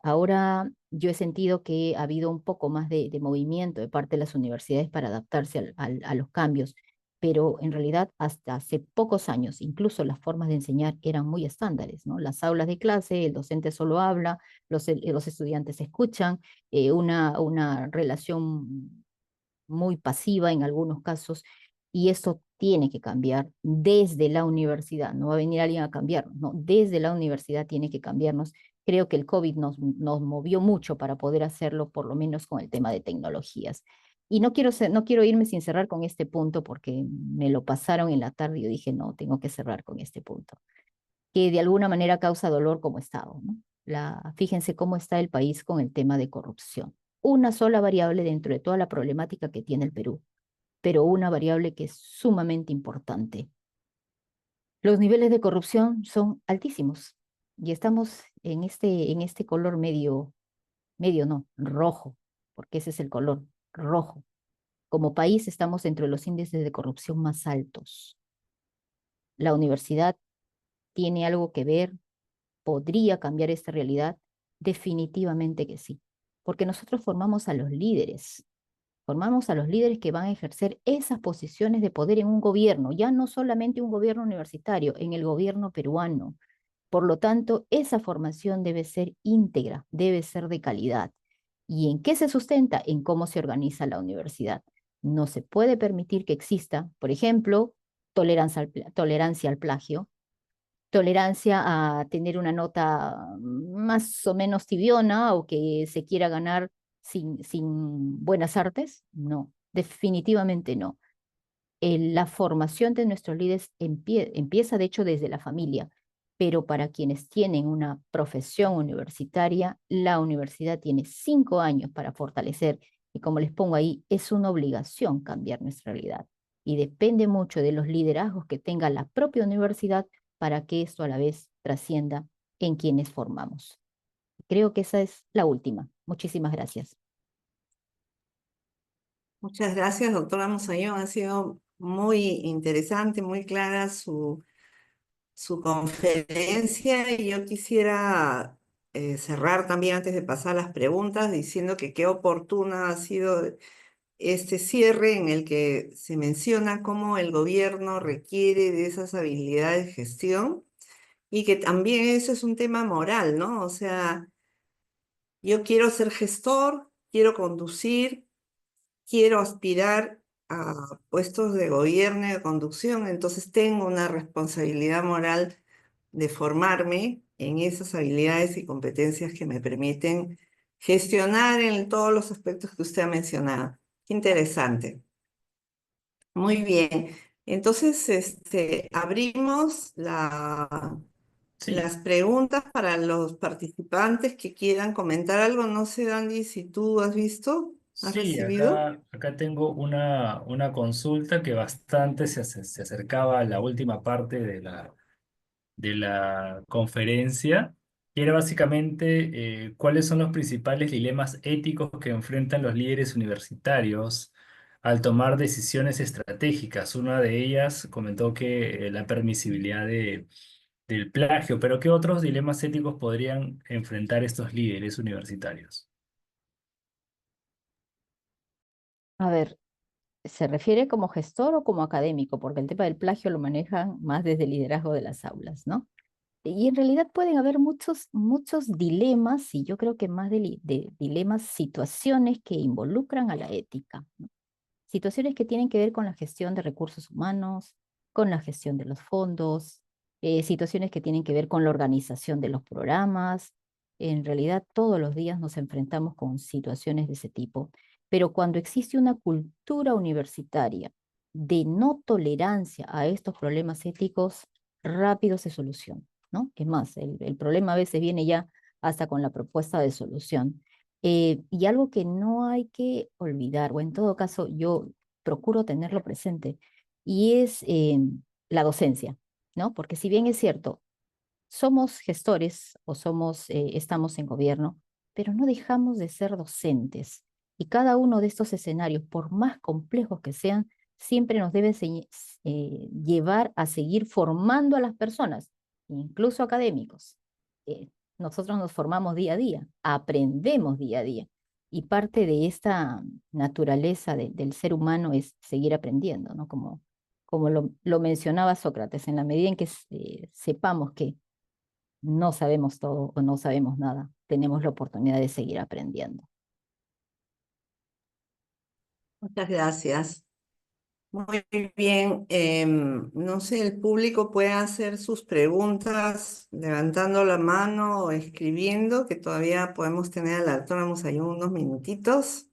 Speaker 2: Ahora yo he sentido que ha habido un poco más de movimiento de parte de las universidades para adaptarse a los cambios, pero en realidad hasta hace pocos años, incluso las formas de enseñar eran muy estándares, ¿no? Las aulas de clase, el docente solo habla, los estudiantes escuchan, una relación muy pasiva en algunos casos, y esto tiene que cambiar desde la universidad. No va a venir alguien a cambiarnos, no, desde la universidad tiene que cambiarnos. Creo que el COVID nos movió mucho para poder hacerlo, por lo menos con el tema de tecnologías. Y no quiero irme sin cerrar con este punto porque me lo pasaron en la tarde y yo dije, no, tengo que cerrar con este punto, que de alguna manera causa dolor como Estado, ¿no? Fíjense cómo está el país con el tema de corrupción. una sola variable dentro de toda la problemática que tiene el Perú, pero una variable que es sumamente importante. Los niveles de corrupción son altísimos y estamos en este color medio no, rojo, porque ese es el color rojo. Como país estamos entre los índices de corrupción más altos. La universidad tiene algo que ver, podría cambiar esta realidad. Definitivamente que sí, porque nosotros formamos a los líderes que van a ejercer esas posiciones de poder en un gobierno, ya no solamente un gobierno universitario, en el gobierno peruano. Por lo tanto, esa formación debe ser íntegra, debe ser de calidad. ¿Y en qué se sustenta? En cómo se organiza la universidad. No se puede permitir que exista, por ejemplo, tolerancia al plagio, tolerancia a tener una nota más o menos tibiona o que se quiera ganar sin buenas artes. No, definitivamente no. La formación de nuestros líderes empieza, de hecho, desde la familia, pero para quienes tienen una profesión universitaria, la universidad tiene 5 años para fortalecer y como les pongo ahí, es una obligación cambiar nuestra realidad y depende mucho de los liderazgos que tenga la propia universidad para que esto a la vez trascienda en quienes formamos. Creo que esa es la última. Muchísimas gracias.
Speaker 1: Muchas gracias, doctora Musayón. Ha sido muy interesante, muy clara su conferencia y yo quisiera cerrar también antes de pasar a las preguntas diciendo que qué oportuna ha sido este cierre en el que se menciona cómo el gobierno requiere de esas habilidades de gestión y que también eso es un tema moral, ¿no? O sea, yo quiero ser gestor, quiero conducir, quiero aspirar a puestos de gobierno y de conducción, entonces tengo una responsabilidad moral de formarme en esas habilidades y competencias que me permiten gestionar en todos los aspectos que usted ha mencionado. Qué interesante. Muy bien. Entonces, abrimos
Speaker 3: Sí,
Speaker 1: las preguntas para los participantes que quieran comentar algo. No sé, Andy, si tú has visto, has
Speaker 3: sí,
Speaker 1: recibido.
Speaker 3: acá tengo una consulta que bastante se acercaba a la última parte de la conferencia, que era básicamente cuáles son los principales dilemas éticos que enfrentan los líderes universitarios al tomar decisiones estratégicas. Una de ellas comentó que la permisibilidad del plagio, pero ¿qué otros dilemas éticos podrían enfrentar estos líderes universitarios?
Speaker 2: A ver, ¿se refiere como gestor o como académico? Porque el tema del plagio lo manejan más desde el liderazgo de las aulas, ¿no? Y en realidad pueden haber muchos dilemas, y yo creo que más de dilemas, situaciones que involucran a la ética, ¿no? Situaciones que tienen que ver con la gestión de recursos humanos, con la gestión de los fondos, situaciones que tienen que ver con la organización de los programas. En realidad, todos los días nos enfrentamos con situaciones de ese tipo, pero cuando existe una cultura universitaria de no tolerancia a estos problemas éticos, rápido se soluciona, ¿no? Es más, el problema a veces viene ya hasta con la propuesta de solución. Y algo que no hay que olvidar, o en todo caso yo procuro tenerlo presente, y es la docencia, ¿no? Porque si bien es cierto, somos gestores o estamos en gobierno, pero no dejamos de ser docentes. Y cada uno de estos escenarios, por más complejos que sean, siempre nos debe llevar a seguir formando a las personas, incluso académicos. Nosotros nos formamos día a día, aprendemos día a día. Y parte de esta naturaleza del ser humano es seguir aprendiendo, ¿no? Como lo mencionaba Sócrates, en la medida en que sepamos que no sabemos todo o no sabemos nada, tenemos la oportunidad de seguir aprendiendo.
Speaker 1: Muchas gracias. Muy bien. No sé, el público puede hacer sus preguntas levantando la mano o escribiendo, que todavía podemos tener a la doctora Musayón unos minutitos.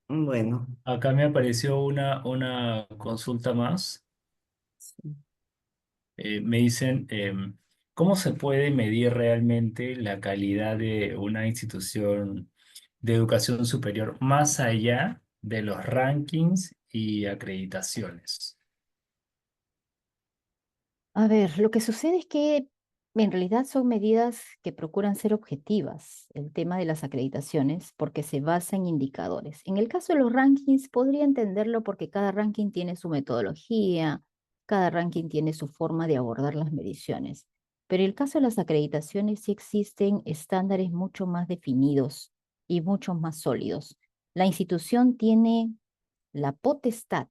Speaker 1: Bueno.
Speaker 3: Acá me apareció una consulta más. Me dicen, ¿cómo se puede medir realmente la calidad de una institución de educación superior más allá de los rankings y acreditaciones?
Speaker 2: A ver, lo que sucede es que en realidad son medidas que procuran ser objetivas, el tema de las acreditaciones, porque se basa en indicadores. En el caso de los rankings, podría entenderlo porque cada ranking tiene su metodología, cada ranking tiene su forma de abordar las mediciones. Pero en el caso de las acreditaciones sí existen estándares mucho más definidos y mucho más sólidos. La institución tiene la potestad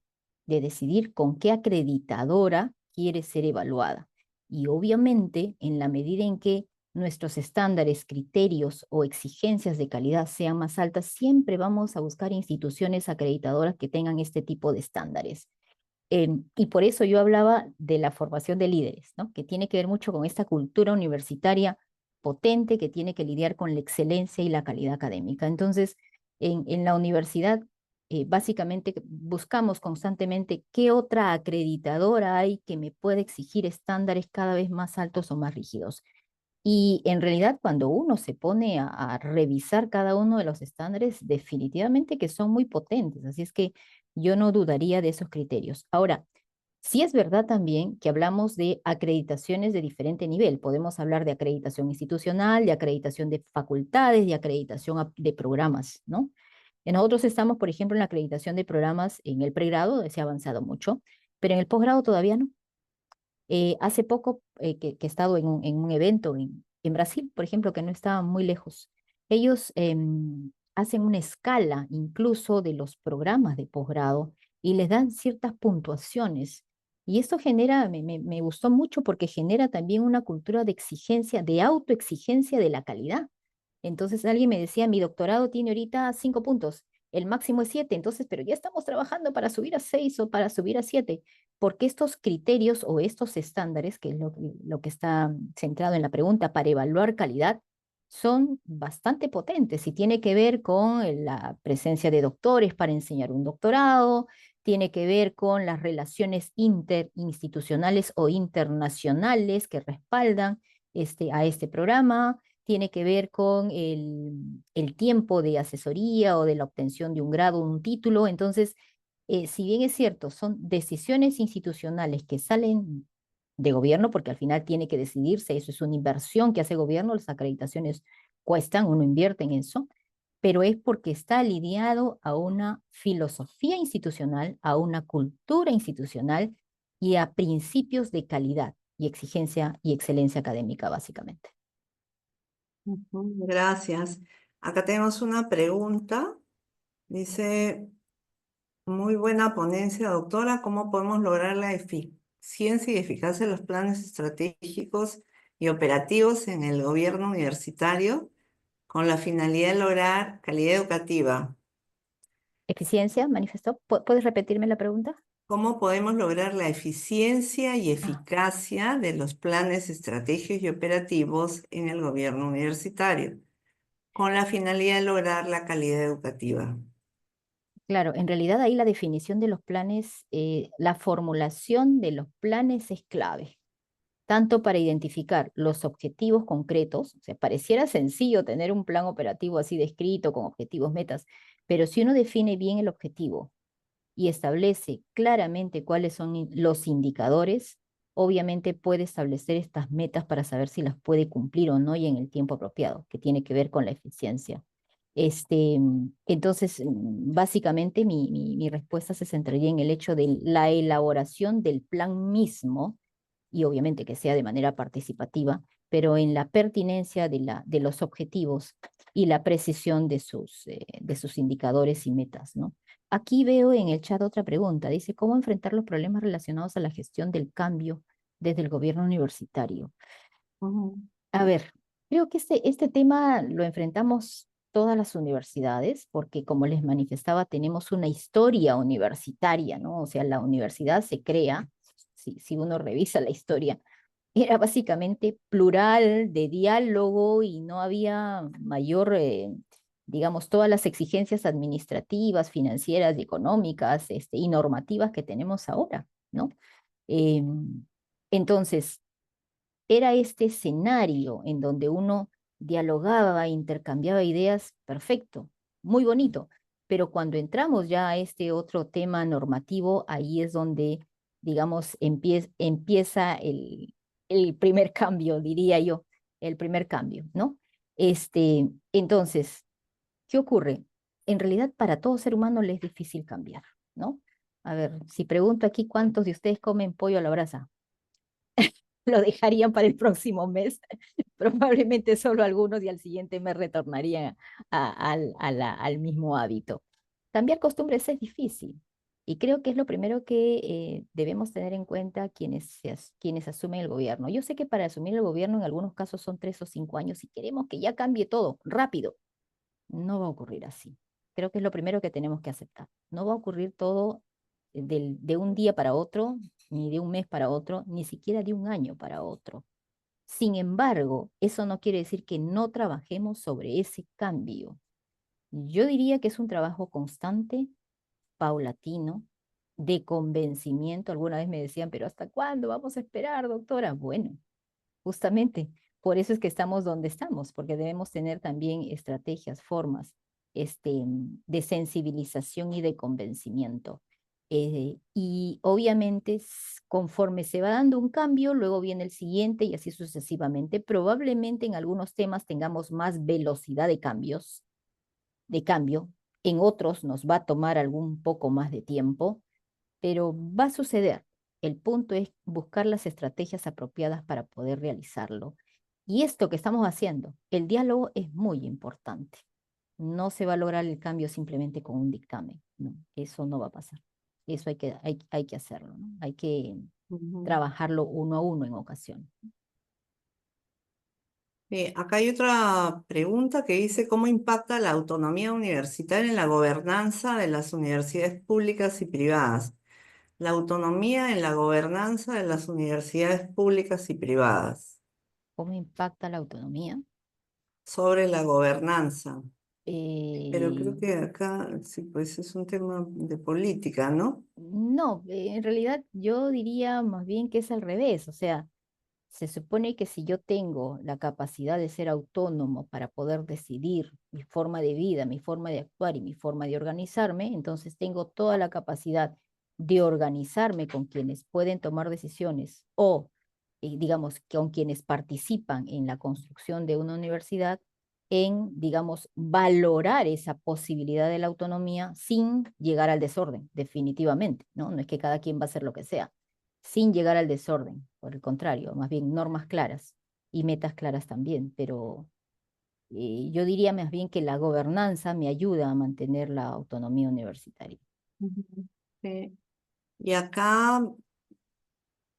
Speaker 2: de decidir con qué acreditadora quiere ser evaluada. Y obviamente, en la medida en que nuestros estándares, criterios o exigencias de calidad sean más altas, siempre vamos a buscar instituciones acreditadoras que tengan este tipo de estándares. Y por eso yo hablaba de la formación de líderes, ¿no? Que tiene que ver mucho con esta cultura universitaria potente que tiene que lidiar con la excelencia y la calidad académica. Entonces, en la universidad, básicamente buscamos constantemente qué otra acreditadora hay que me pueda exigir estándares cada vez más altos o más rígidos. Y en realidad, cuando uno se pone a revisar cada uno de los estándares, definitivamente que son muy potentes. Así es que yo no dudaría de esos criterios. Ahora, sí es verdad también que hablamos de acreditaciones de diferente nivel. Podemos hablar de acreditación institucional, de acreditación de facultades, de acreditación de programas, ¿no? Y nosotros estamos, por ejemplo, en la acreditación de programas en el pregrado, se ha avanzado mucho, pero en el posgrado todavía no. Hace poco que he estado en un evento en Brasil, por ejemplo, que no estaba muy lejos, ellos hacen una escala incluso de los programas de posgrado y les dan ciertas puntuaciones. Y esto genera, me gustó mucho porque genera también una cultura de exigencia, de autoexigencia de la calidad. Entonces alguien me decía, mi doctorado tiene ahorita 5 puntos, el máximo es 7, entonces, pero ya estamos trabajando para subir a 6 o para subir a 7 porque estos criterios o estos estándares, que es lo que está centrado en la pregunta para evaluar calidad, son bastante potentes y tiene que ver con la presencia de doctores para enseñar un doctorado, tiene que ver con las relaciones interinstitucionales o internacionales que respaldan a este programa, tiene que ver con el tiempo de asesoría o de la obtención de un grado o un título. Entonces, si bien es cierto, son decisiones institucionales que salen de gobierno, porque al final tiene que decidirse, eso es una inversión que hace gobierno, las acreditaciones cuestan, uno invierte en eso, pero es porque está alineado a una filosofía institucional, a una cultura institucional y a principios de calidad y exigencia y excelencia académica, básicamente.
Speaker 1: Ujú, gracias. Acá tenemos una pregunta. Dice, muy buena ponencia, doctora. ¿Cómo podemos lograr la eficiencia y eficacia de los planes estratégicos y operativos en el gobierno universitario con la finalidad de lograr calidad educativa?
Speaker 2: ¿Eficiencia manifestó? ¿Puedes repetirme la pregunta?
Speaker 1: ¿Cómo podemos lograr la eficiencia y
Speaker 2: Ah,
Speaker 1: eficacia de los planes estratégicos y operativos en el gobierno universitario con la finalidad de lograr la calidad educativa?
Speaker 2: claro, en realidad ahí la definición de los planes, la formulación de los planes es clave, tanto para identificar los objetivos concretos, o sea, pareciera sencillo tener un plan operativo así descrito con objetivos, metas, pero si uno define bien el objetivo y establece claramente cuáles son los indicadores, obviamente puede establecer estas metas para saber si las puede cumplir o no y en el tiempo apropiado, que tiene que ver con la eficiencia. Entonces, básicamente mi respuesta se centraría en el hecho de la elaboración del plan mismo y obviamente que sea de manera participativa, pero en la pertinencia de los objetivos y la precisión de sus indicadores y metas, ¿no? Aquí veo en el chat otra pregunta. Dice, ¿cómo enfrentar los problemas relacionados a la gestión del cambio desde el gobierno universitario?
Speaker 1: Ujú.
Speaker 2: A ver, creo que este tema lo enfrentamos todas las universidades, porque como les manifestaba, tenemos una historia universitaria, ¿no? O sea, la universidad se crea, si uno revisa la historia, era básicamente plural, de diálogo y no había mayor, digamos, todas las exigencias administrativas, financieras y económicas, y normativas que tenemos ahora, ¿no? Entonces, era este escenario en donde uno dialogaba, intercambiaba ideas, perfecto, muy bonito. Pero cuando entramos ya a este otro tema normativo, ahí es donde, digamos, empieza el primer cambio, diría yo, el primer cambio, ¿no? Entonces, ¿qué ocurre? En realidad, para todo ser humano le es difícil cambiar, ¿no? A ver, si pregunto aquí cuántos de ustedes comen pollo a la brasa, lo dejarían para el próximo mes. Probablemente solo algunos y al siguiente mes retornarían al mismo hábito. Cambiar costumbres es difícil y creo que es lo primero que debemos tener en cuenta quienes asumen el gobierno. Yo sé que para asumir el gobierno en algunos casos son 3 o 5 años y queremos que ya cambie todo rápido. No va a ocurrir así. Creo que es lo primero que tenemos que aceptar. No va a ocurrir todo de un día para otro, ni de un mes para otro, ni siquiera de un año para otro. Sin embargo, eso no quiere decir que no trabajemos sobre ese cambio. Yo diría que es un trabajo constante, paulatino, de convencimiento. Alguna vez me decían, pero ¿hasta cuándo vamos a esperar, doctora? Bueno, justamente por eso es que estamos donde estamos, porque debemos tener también estrategias, formas de sensibilización y de convencimiento. Y obviamente conforme se va dando un cambio, luego viene el siguiente y así sucesivamente. Probablemente en algunos temas tengamos más velocidad de cambio, en otros nos va a tomar algún poco más de tiempo, pero va a suceder. El punto es buscar las estrategias apropiadas para poder realizarlo. Y esto que estamos haciendo, el diálogo es muy importante. No se va a lograr el cambio simplemente con un dictamen. No, eso no va a pasar. Eso hay que hacerlo, ¿no? Hay que
Speaker 1: Ujú.
Speaker 2: trabajarlo uno a uno en ocasiones.
Speaker 1: Acá hay otra pregunta que dice, ¿cómo impacta la autonomía universitaria en la gobernanza de las universidades públicas y privadas? La autonomía en la gobernanza de las universidades públicas y privadas.
Speaker 2: ¿Cómo impacta la autonomía?
Speaker 1: Sobre la gobernanza. Pero
Speaker 2: Eh,
Speaker 1: creo que acá, sí, pues es un tema de política, ¿no?
Speaker 2: no, en realidad yo diría más bien que es al revés. O sea, se supone que si yo tengo la capacidad de ser autónomo para poder decidir mi forma de vida, mi forma de actuar y mi forma de organizarme, entonces tengo toda la capacidad de organizarme con quienes pueden tomar decisiones o, digamos, con quienes participan en la construcción de una universidad, en, digamos, valorar esa posibilidad de la autonomía sin llegar al desorden, definitivamente, ¿no? No es que cada quien va a hacer lo que sea sin llegar al desorden, por el contrario, más bien normas claras y metas claras también, pero yo diría más bien que la gobernanza me ayuda a mantener la autonomía universitaria.
Speaker 1: Ujú. Sí. Y acá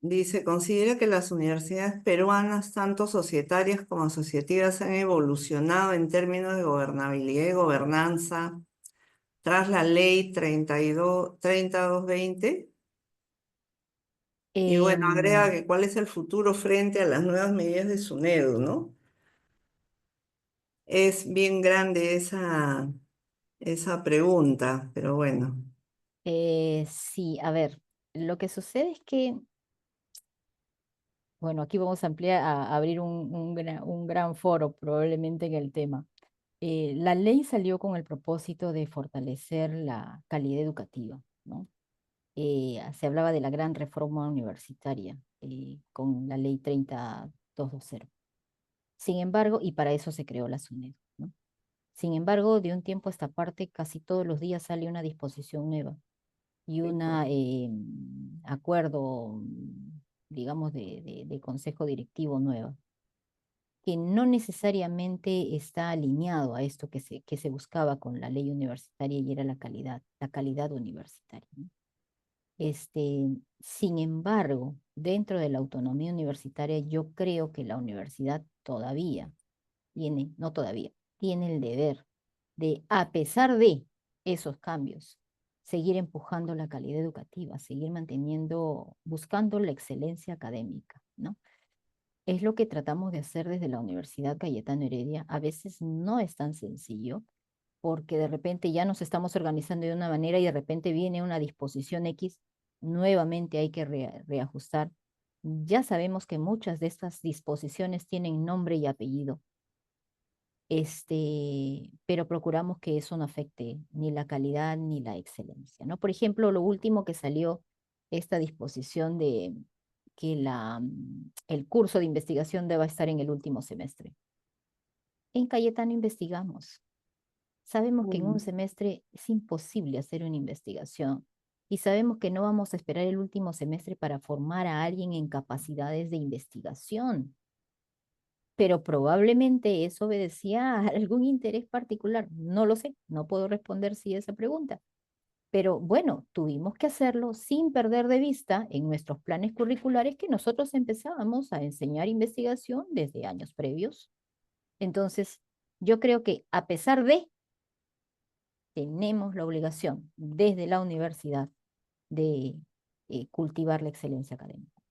Speaker 1: dice, considera que las universidades peruanas, tanto societarias como asociativas, han evolucionado en términos de gobernabilidad y gobernanza tras la ley 3220. Y bueno, agrega
Speaker 2: Em,
Speaker 1: que cuál es el futuro frente a las nuevas medidas de SUNEDU, ¿no? Es bien grande esa pregunta, pero bueno.
Speaker 2: sí, a ver, lo que sucede es que, bueno, aquí vamos a ampliar, a abrir un gran foro probablemente en el tema. La ley salió con el propósito de fortalecer la calidad educativa, ¿no? Se hablaba de la gran reforma universitaria con la ley 30220. Sin embargo, y para eso se creó la SUNED, ¿no? Sin embargo, de un tiempo a esta parte, casi todos los días sale una disposición nueva y
Speaker 1: Sí, pues.
Speaker 2: un acuerdo, digamos, de consejo directivo nueva, que no necesariamente está alineado a esto que se buscaba con la ley universitaria y era la calidad universitaria, ¿no? Sin embargo, dentro de la autonomía universitaria, yo creo que la universidad todavía tiene, no todavía, tiene el deber de, a pesar de esos cambios, seguir empujando la calidad educativa, seguir manteniendo, buscando la excelencia académica, ¿no? Es lo que tratamos de hacer desde la Universidad Cayetano Heredia. A veces no es tan sencillo porque de repente ya nos estamos organizando de una manera y de repente viene una disposición X, nuevamente hay que reajustar, Ya sabemos que muchas de estas disposiciones tienen nombre y apellido, pero procuramos que eso no afecte ni la calidad ni la excelencia, ¿no? Por ejemplo, lo último que salió, esta disposición de que el curso de investigación deba estar en el último semestre. En Cayetano investigamos. Sabemos que en un
Speaker 1: Mm.
Speaker 2: semestre es imposible hacer una investigación y sabemos que no vamos a esperar el último semestre para formar a alguien en capacidades de investigación, pero probablemente eso obedecía a algún interés particular. No lo sé, no puedo responder si esa pregunta. Pero bueno, tuvimos que hacerlo sin perder de vista en nuestros planes curriculares que nosotros empezábamos a enseñar investigación desde años previos. Entonces, yo creo que a pesar de, tenemos la obligación desde la universidad de cultivar la excelencia académica.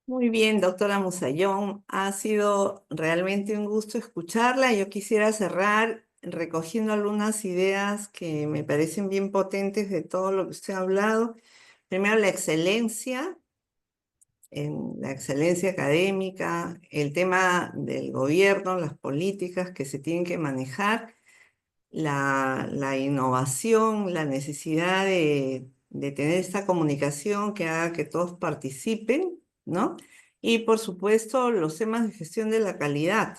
Speaker 1: Muy bien, doctora Musayón, ha sido realmente un gusto escucharla. Yo quisiera cerrar recogiendo algunas ideas que me parecen bien potentes de todo lo que usted ha hablado. Primero, la excelencia académica, el tema del gobierno, las políticas que se tienen que manejar, la innovación, la necesidad de tener esta comunicación que haga que todos participen, ¿no? Y por supuesto, los temas de gestión de la calidad.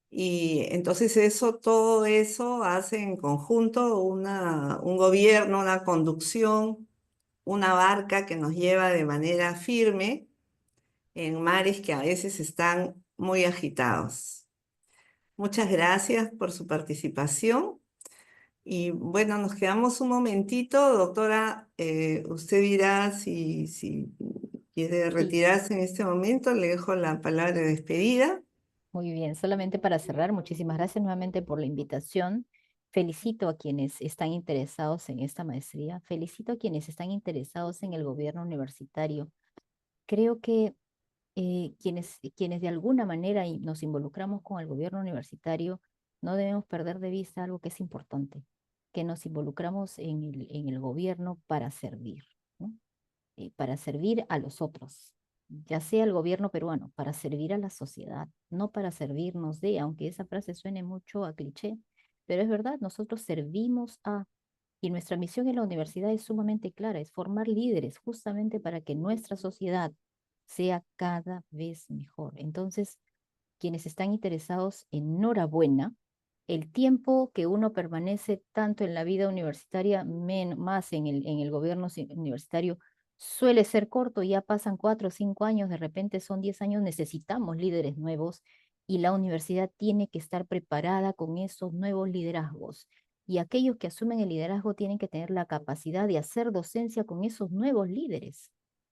Speaker 1: Y entonces todo eso hace en conjunto un gobierno, una conducción, una barca que nos lleva de manera firme en mares que a veces están muy agitados. Muchas gracias por su participación. Y bueno, nos quedamos un momentito, doctora. Usted dirá si quiere
Speaker 2: Sí,
Speaker 1: retirarse en este momento. Le dejo la palabra de despedida.
Speaker 2: muy bien. Solamente para cerrar, muchísimas gracias nuevamente por la invitación. Felicito a quienes están interesados en esta maestría. Felicito a quienes están interesados en el gobierno universitario. Creo que quienes de alguna manera nos involucramos con el gobierno universitario, no debemos perder de vista algo que es importante, que nos involucramos en el gobierno para servir, ¿no? Para servir a los otros, ya sea el gobierno peruano, para servir a la sociedad, no para servirnos de, aunque esa frase suene mucho a cliché, pero es verdad, nosotros servimos a, y nuestra misión en la universidad es sumamente clara, es formar líderes justamente para que nuestra sociedad sea cada vez mejor. Entonces, quienes están interesados, enhorabuena. El tiempo que uno permanece tanto en la vida universitaria, más en el gobierno universitario, suele ser corto, ya pasan 4 o 5 años, de repente son 10 años, necesitamos líderes nuevos y la universidad tiene que estar preparada con esos nuevos liderazgos. Y aquellos que asumen el liderazgo tienen que tener la capacidad de hacer docencia con esos nuevos líderes,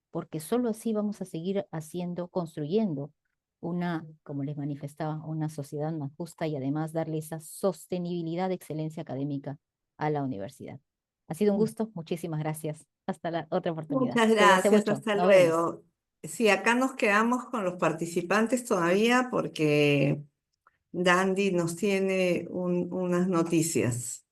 Speaker 2: porque solo así vamos a seguir haciendo, construyendo una, como les manifestaba, una sociedad más justa y además darle esa sostenibilidad de excelencia académica a la universidad. Ha sido un gusto, muchísimas gracias. Hasta la otra oportunidad.
Speaker 1: Muchas
Speaker 2: Cuídense
Speaker 1: gracias,
Speaker 2: mucho,
Speaker 1: hasta
Speaker 2: nos vemos.
Speaker 1: luego. Sí, acá nos quedamos con los participantes todavía porque Dandy nos tiene unas noticias.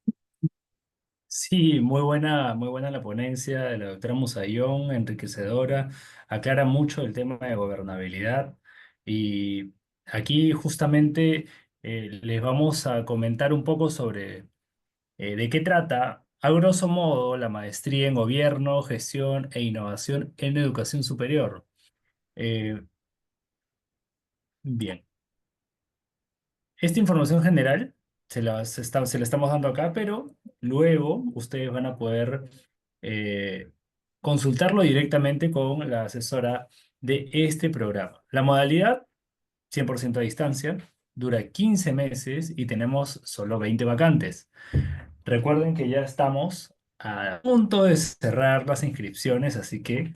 Speaker 3: Sí, muy buena la ponencia de la doctora Musayón, enriquecedora, aclara mucho el tema de gobernabilidad y aquí justamente les vamos a comentar un poco sobre de qué trata, a grosso modo, la maestría en gobierno, gestión e innovación en educación superior. Eh, bien. Esta información general se la estamos dando acá, pero luego ustedes van a poder eh, consultarlo directamente con la asesora de este programa. La modalidad, 100% a distancia, dura 15 meses y tenemos solo 20 vacantes. Recuerden que ya estamos a punto de cerrar las inscripciones, así que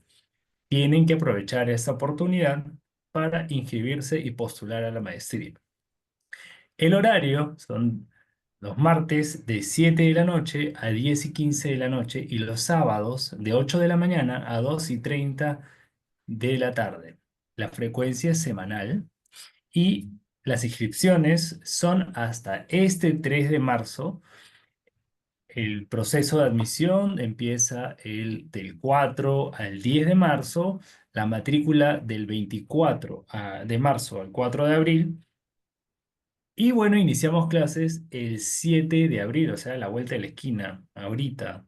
Speaker 3: tienen que aprovechar esta oportunidad para inscribirse y postular a la maestría. El horario son los martes de 7 de la noche a 10:15 de la noche y los sábados de 8 de la mañana a 2:30 de la tarde. La frecuencia es semanal y las inscripciones son hasta este 3 de marzo el proceso de admisión empieza del 4 al 10 de marzo, la matrícula del 24 de marzo al 4 de abril. Y bueno, iniciamos clases el 7 de abril, o sea, a la vuelta de la esquina, ahorita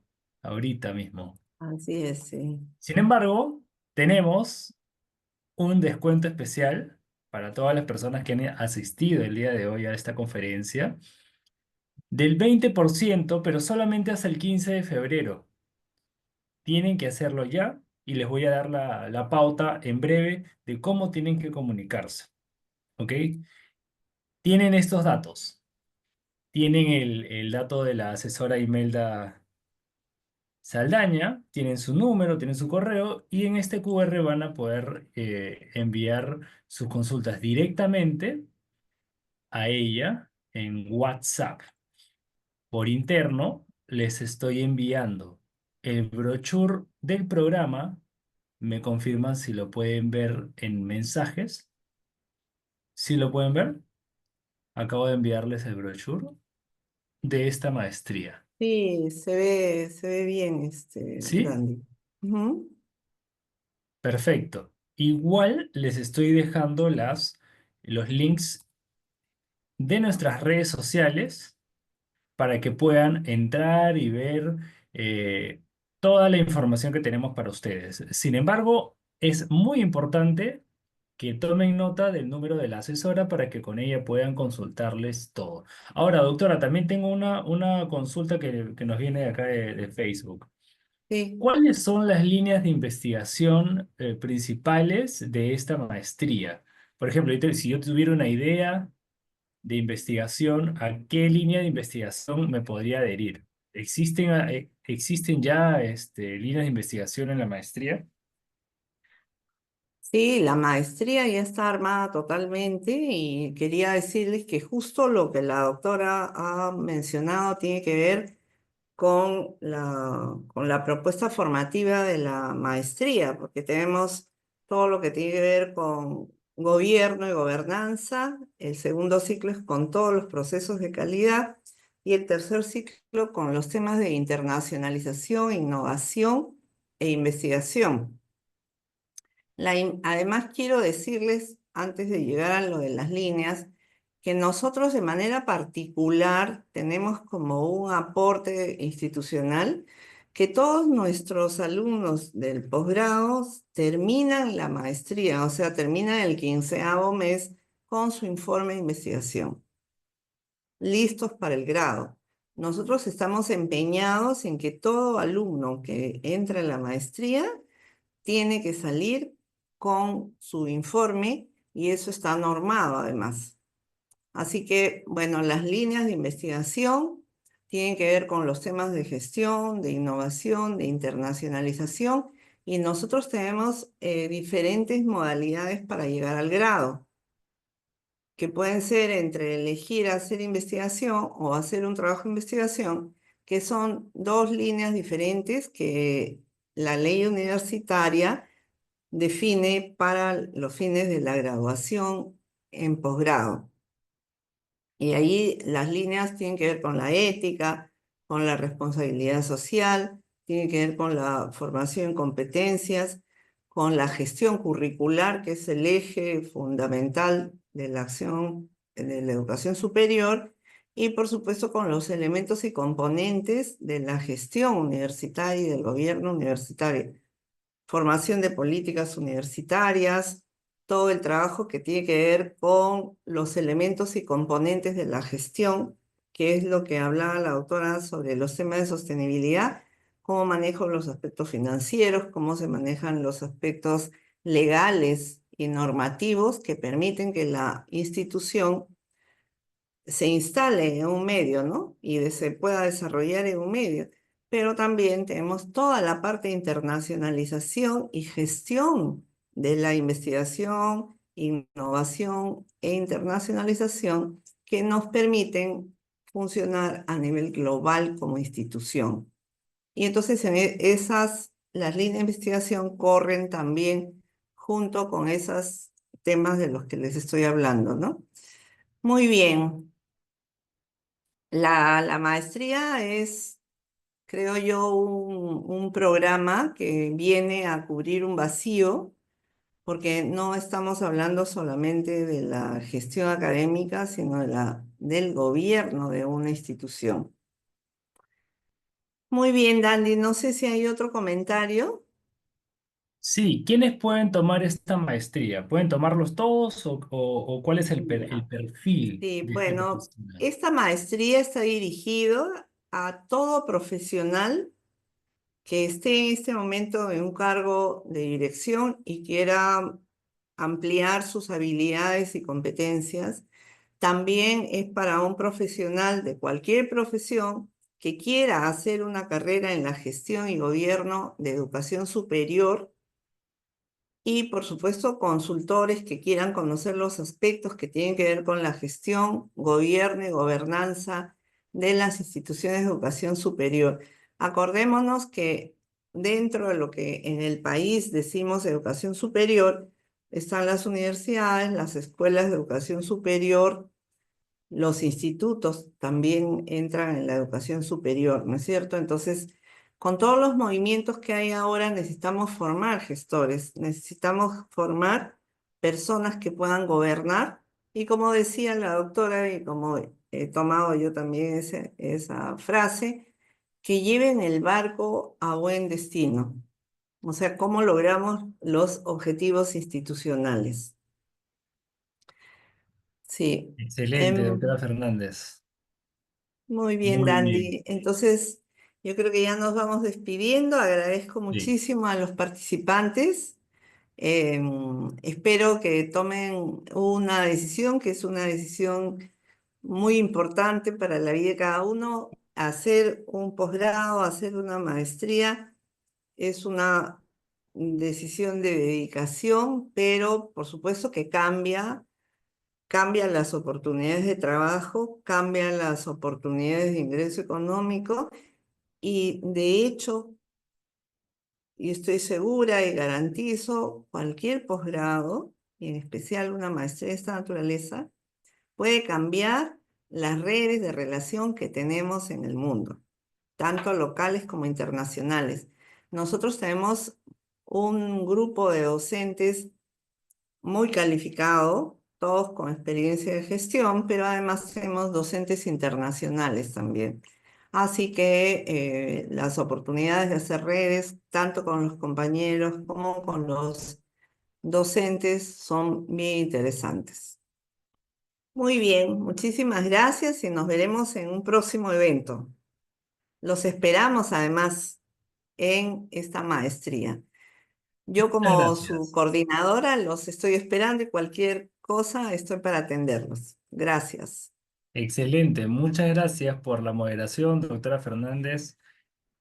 Speaker 3: mismo.
Speaker 1: Así es, sí.
Speaker 3: Sin embargo, tenemos un descuento especial para todas las personas que han asistido el día de hoy a esta conferencia del 20%, pero solamente hasta el 15 de febrero. Tienen que hacerlo ya y les voy a dar la pauta en breve de cómo tienen que comunicarse. ¿Ok? Tienen estos datos. Tienen el dato de la asesora Imelda Saldaña, tienen su número, tienen su correo y en este QR van a poder enviar sus consultas directamente a ella en WhatsApp. Por interno les estoy enviando el brochure del programa. Me confirman si lo pueden ver en mensajes. ¿Sí lo pueden ver? Acabo de enviarles el brochure de esta maestría.
Speaker 1: Sí, se ve bien,
Speaker 3: ¿Sí?
Speaker 1: Brandy. Ujú.
Speaker 3: Perfecto. Igual les estoy dejando los links de nuestras redes sociales para que puedan entrar y ver toda la información que tenemos para ustedes. Sin embargo, es muy importante que tomen nota del número de la asesora para que con ella puedan consultarles todo. Ahora, doctora, también tengo una consulta que nos viene de acá de Facebook.
Speaker 1: Sí.
Speaker 3: ¿Cuáles son las líneas de investigación principales de esta maestría? Por ejemplo, si yo tuviera una idea de investigación, ¿a qué línea de investigación me podría adherir? ¿Existen ya líneas de investigación en la maestría?
Speaker 1: Sí, la maestría ya está armada totalmente y quería decirles que justo lo que la doctora ha mencionado tiene que ver con la propuesta formativa de la maestría, porque tenemos todo lo que tiene que ver con gobierno y gobernanza, el segundo ciclo es con todos los procesos de calidad y el tercer ciclo con los temas de internacionalización, innovación e investigación. Además, quiero decirles, antes de llegar a lo de las líneas, que nosotros de manera particular tenemos como un aporte institucional que todos nuestros alumnos del posgrado terminan la maestría, o sea, terminan el 15º mes con su informe de investigación, listos para el grado. Nosotros estamos empeñados en que todo alumno que entra en la maestría tiene que salir con su informe y eso está normado además. Así que, bueno, las líneas de investigación tienen que ver con los temas de gestión, de innovación, de internacionalización y nosotros tenemos diferentes modalidades para llegar al grado, que pueden ser entre elegir hacer investigación o hacer un trabajo de investigación, que son dos líneas diferentes que la ley universitaria define para los fines de la graduación en posgrado. Y ahí las líneas tienen que ver con la ética, con la responsabilidad social, tienen que ver con la formación en competencias, con la gestión curricular, que es el eje fundamental de la acción de la educación superior, y por supuesto con los elementos y componentes de la gestión universitaria y del gobierno universitario, formación de políticas universitarias, todo el trabajo que tiene que ver con los elementos y componentes de la gestión, que es lo que hablaba la autora sobre los temas de sostenibilidad, cómo manejo los aspectos financieros, cómo se manejan los aspectos legales y normativos que permiten que la institución se instale en un medio, ¿no? Y se pueda desarrollar en un medio. Pero también tenemos toda la parte de internacionalización y gestión de la investigación, innovación e internacionalización que nos permiten funcionar a nivel global como institución. Y entonces las líneas de investigación corren también junto con esos temas de los que les estoy hablando, ¿no? Muy bien. La maestría es creo yo, un programa que viene a cubrir un vacío, porque no estamos hablando solamente de la gestión académica, sino del gobierno de una institución. Muy bien, Dandy, no sé si hay otro comentario.
Speaker 3: Sí, ¿quiénes pueden tomar esta maestría? ¿Pueden tomarlos todos o cuál es el
Speaker 1: Ya.
Speaker 3: perfil
Speaker 1: Sí,
Speaker 3: de este
Speaker 1: bueno,
Speaker 3: profesional?
Speaker 1: esta maestría está dirigida a todo profesional que esté en este momento en un cargo de dirección y quiera ampliar sus habilidades y competencias. También es para un profesional de cualquier profesión que quiera hacer una carrera en la gestión y gobierno de educación superior y, por supuesto, consultores que quieran conocer los aspectos que tienen que ver con la gestión, gobierno y gobernanza de las instituciones de educación superior. Acordémonos que dentro de lo que en el país decimos educación superior, están las universidades, las escuelas de educación superior, los institutos también entran en la educación superior, ¿no es cierto? Entonces, con todos los movimientos que hay ahora, necesitamos formar gestores, necesitamos formar personas que puedan gobernar. Y como decía la doctora, y como he tomado yo también esa frase, que lleven el barco a buen destino. O sea, cómo logramos los objetivos institucionales. Sí.
Speaker 3: Excelente, doctora
Speaker 1: Em,
Speaker 3: Fernández.
Speaker 1: Muy bien,
Speaker 3: Muy bien.
Speaker 1: Dandy. Entonces, yo creo que ya nos vamos despidiendo. Agradezco
Speaker 3: Sí.
Speaker 1: muchísimo a los participantes. Espero que tomen una decisión, que es una decisión muy importante para la vida de cada uno. Hacer un posgrado, hacer una maestría, es una decisión de dedicación, pero por supuesto que cambian las oportunidades de trabajo, cambian las oportunidades de ingreso económico y de hecho, y estoy segura y garantizo, cualquier posgrado, y en especial una maestría de esta naturaleza, puede cambiar las redes de relación que tenemos en el mundo, tanto locales como internacionales. Nosotros tenemos un grupo de docentes muy calificado, todos con experiencia de gestión, pero además tenemos docentes internacionales también. Así que las oportunidades de hacer redes, tanto con los compañeros como con los docentes, son bien interesantes. Muy bien, muchísimas gracias y nos veremos en un próximo evento. Los esperamos además en esta maestría. Yo
Speaker 3: Muchas
Speaker 1: como su
Speaker 3: gracias.
Speaker 1: coordinadora los estoy esperando y cualquier cosa estoy para atenderlos. Gracias.
Speaker 3: Excelente. Muchas gracias por la moderación, doctora Fernández.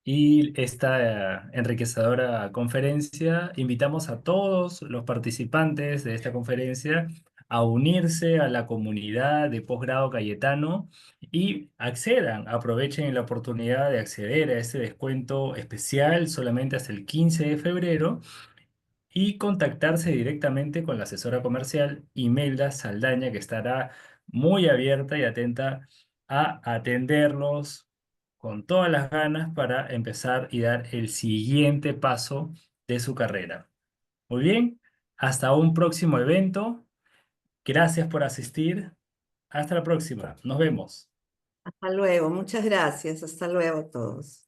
Speaker 3: Y esta enriquecedora conferencia, invitamos a todos los participantes de esta conferencia a unirse a la comunidad de posgrado Cayetano y accedan, aprovechen la oportunidad de acceder a este descuento especial solamente hasta el 15 de febrero y contactarse directamente con la asesora comercial Imelda Saldaña, que estará muy abierta y atenta a atenderlos con todas las ganas para empezar y dar el siguiente paso de su carrera. Muy bien, hasta un próximo evento. Gracias por asistir. Hasta la próxima. Nos vemos.
Speaker 1: Hasta luego. Muchas gracias. Hasta luego a todos.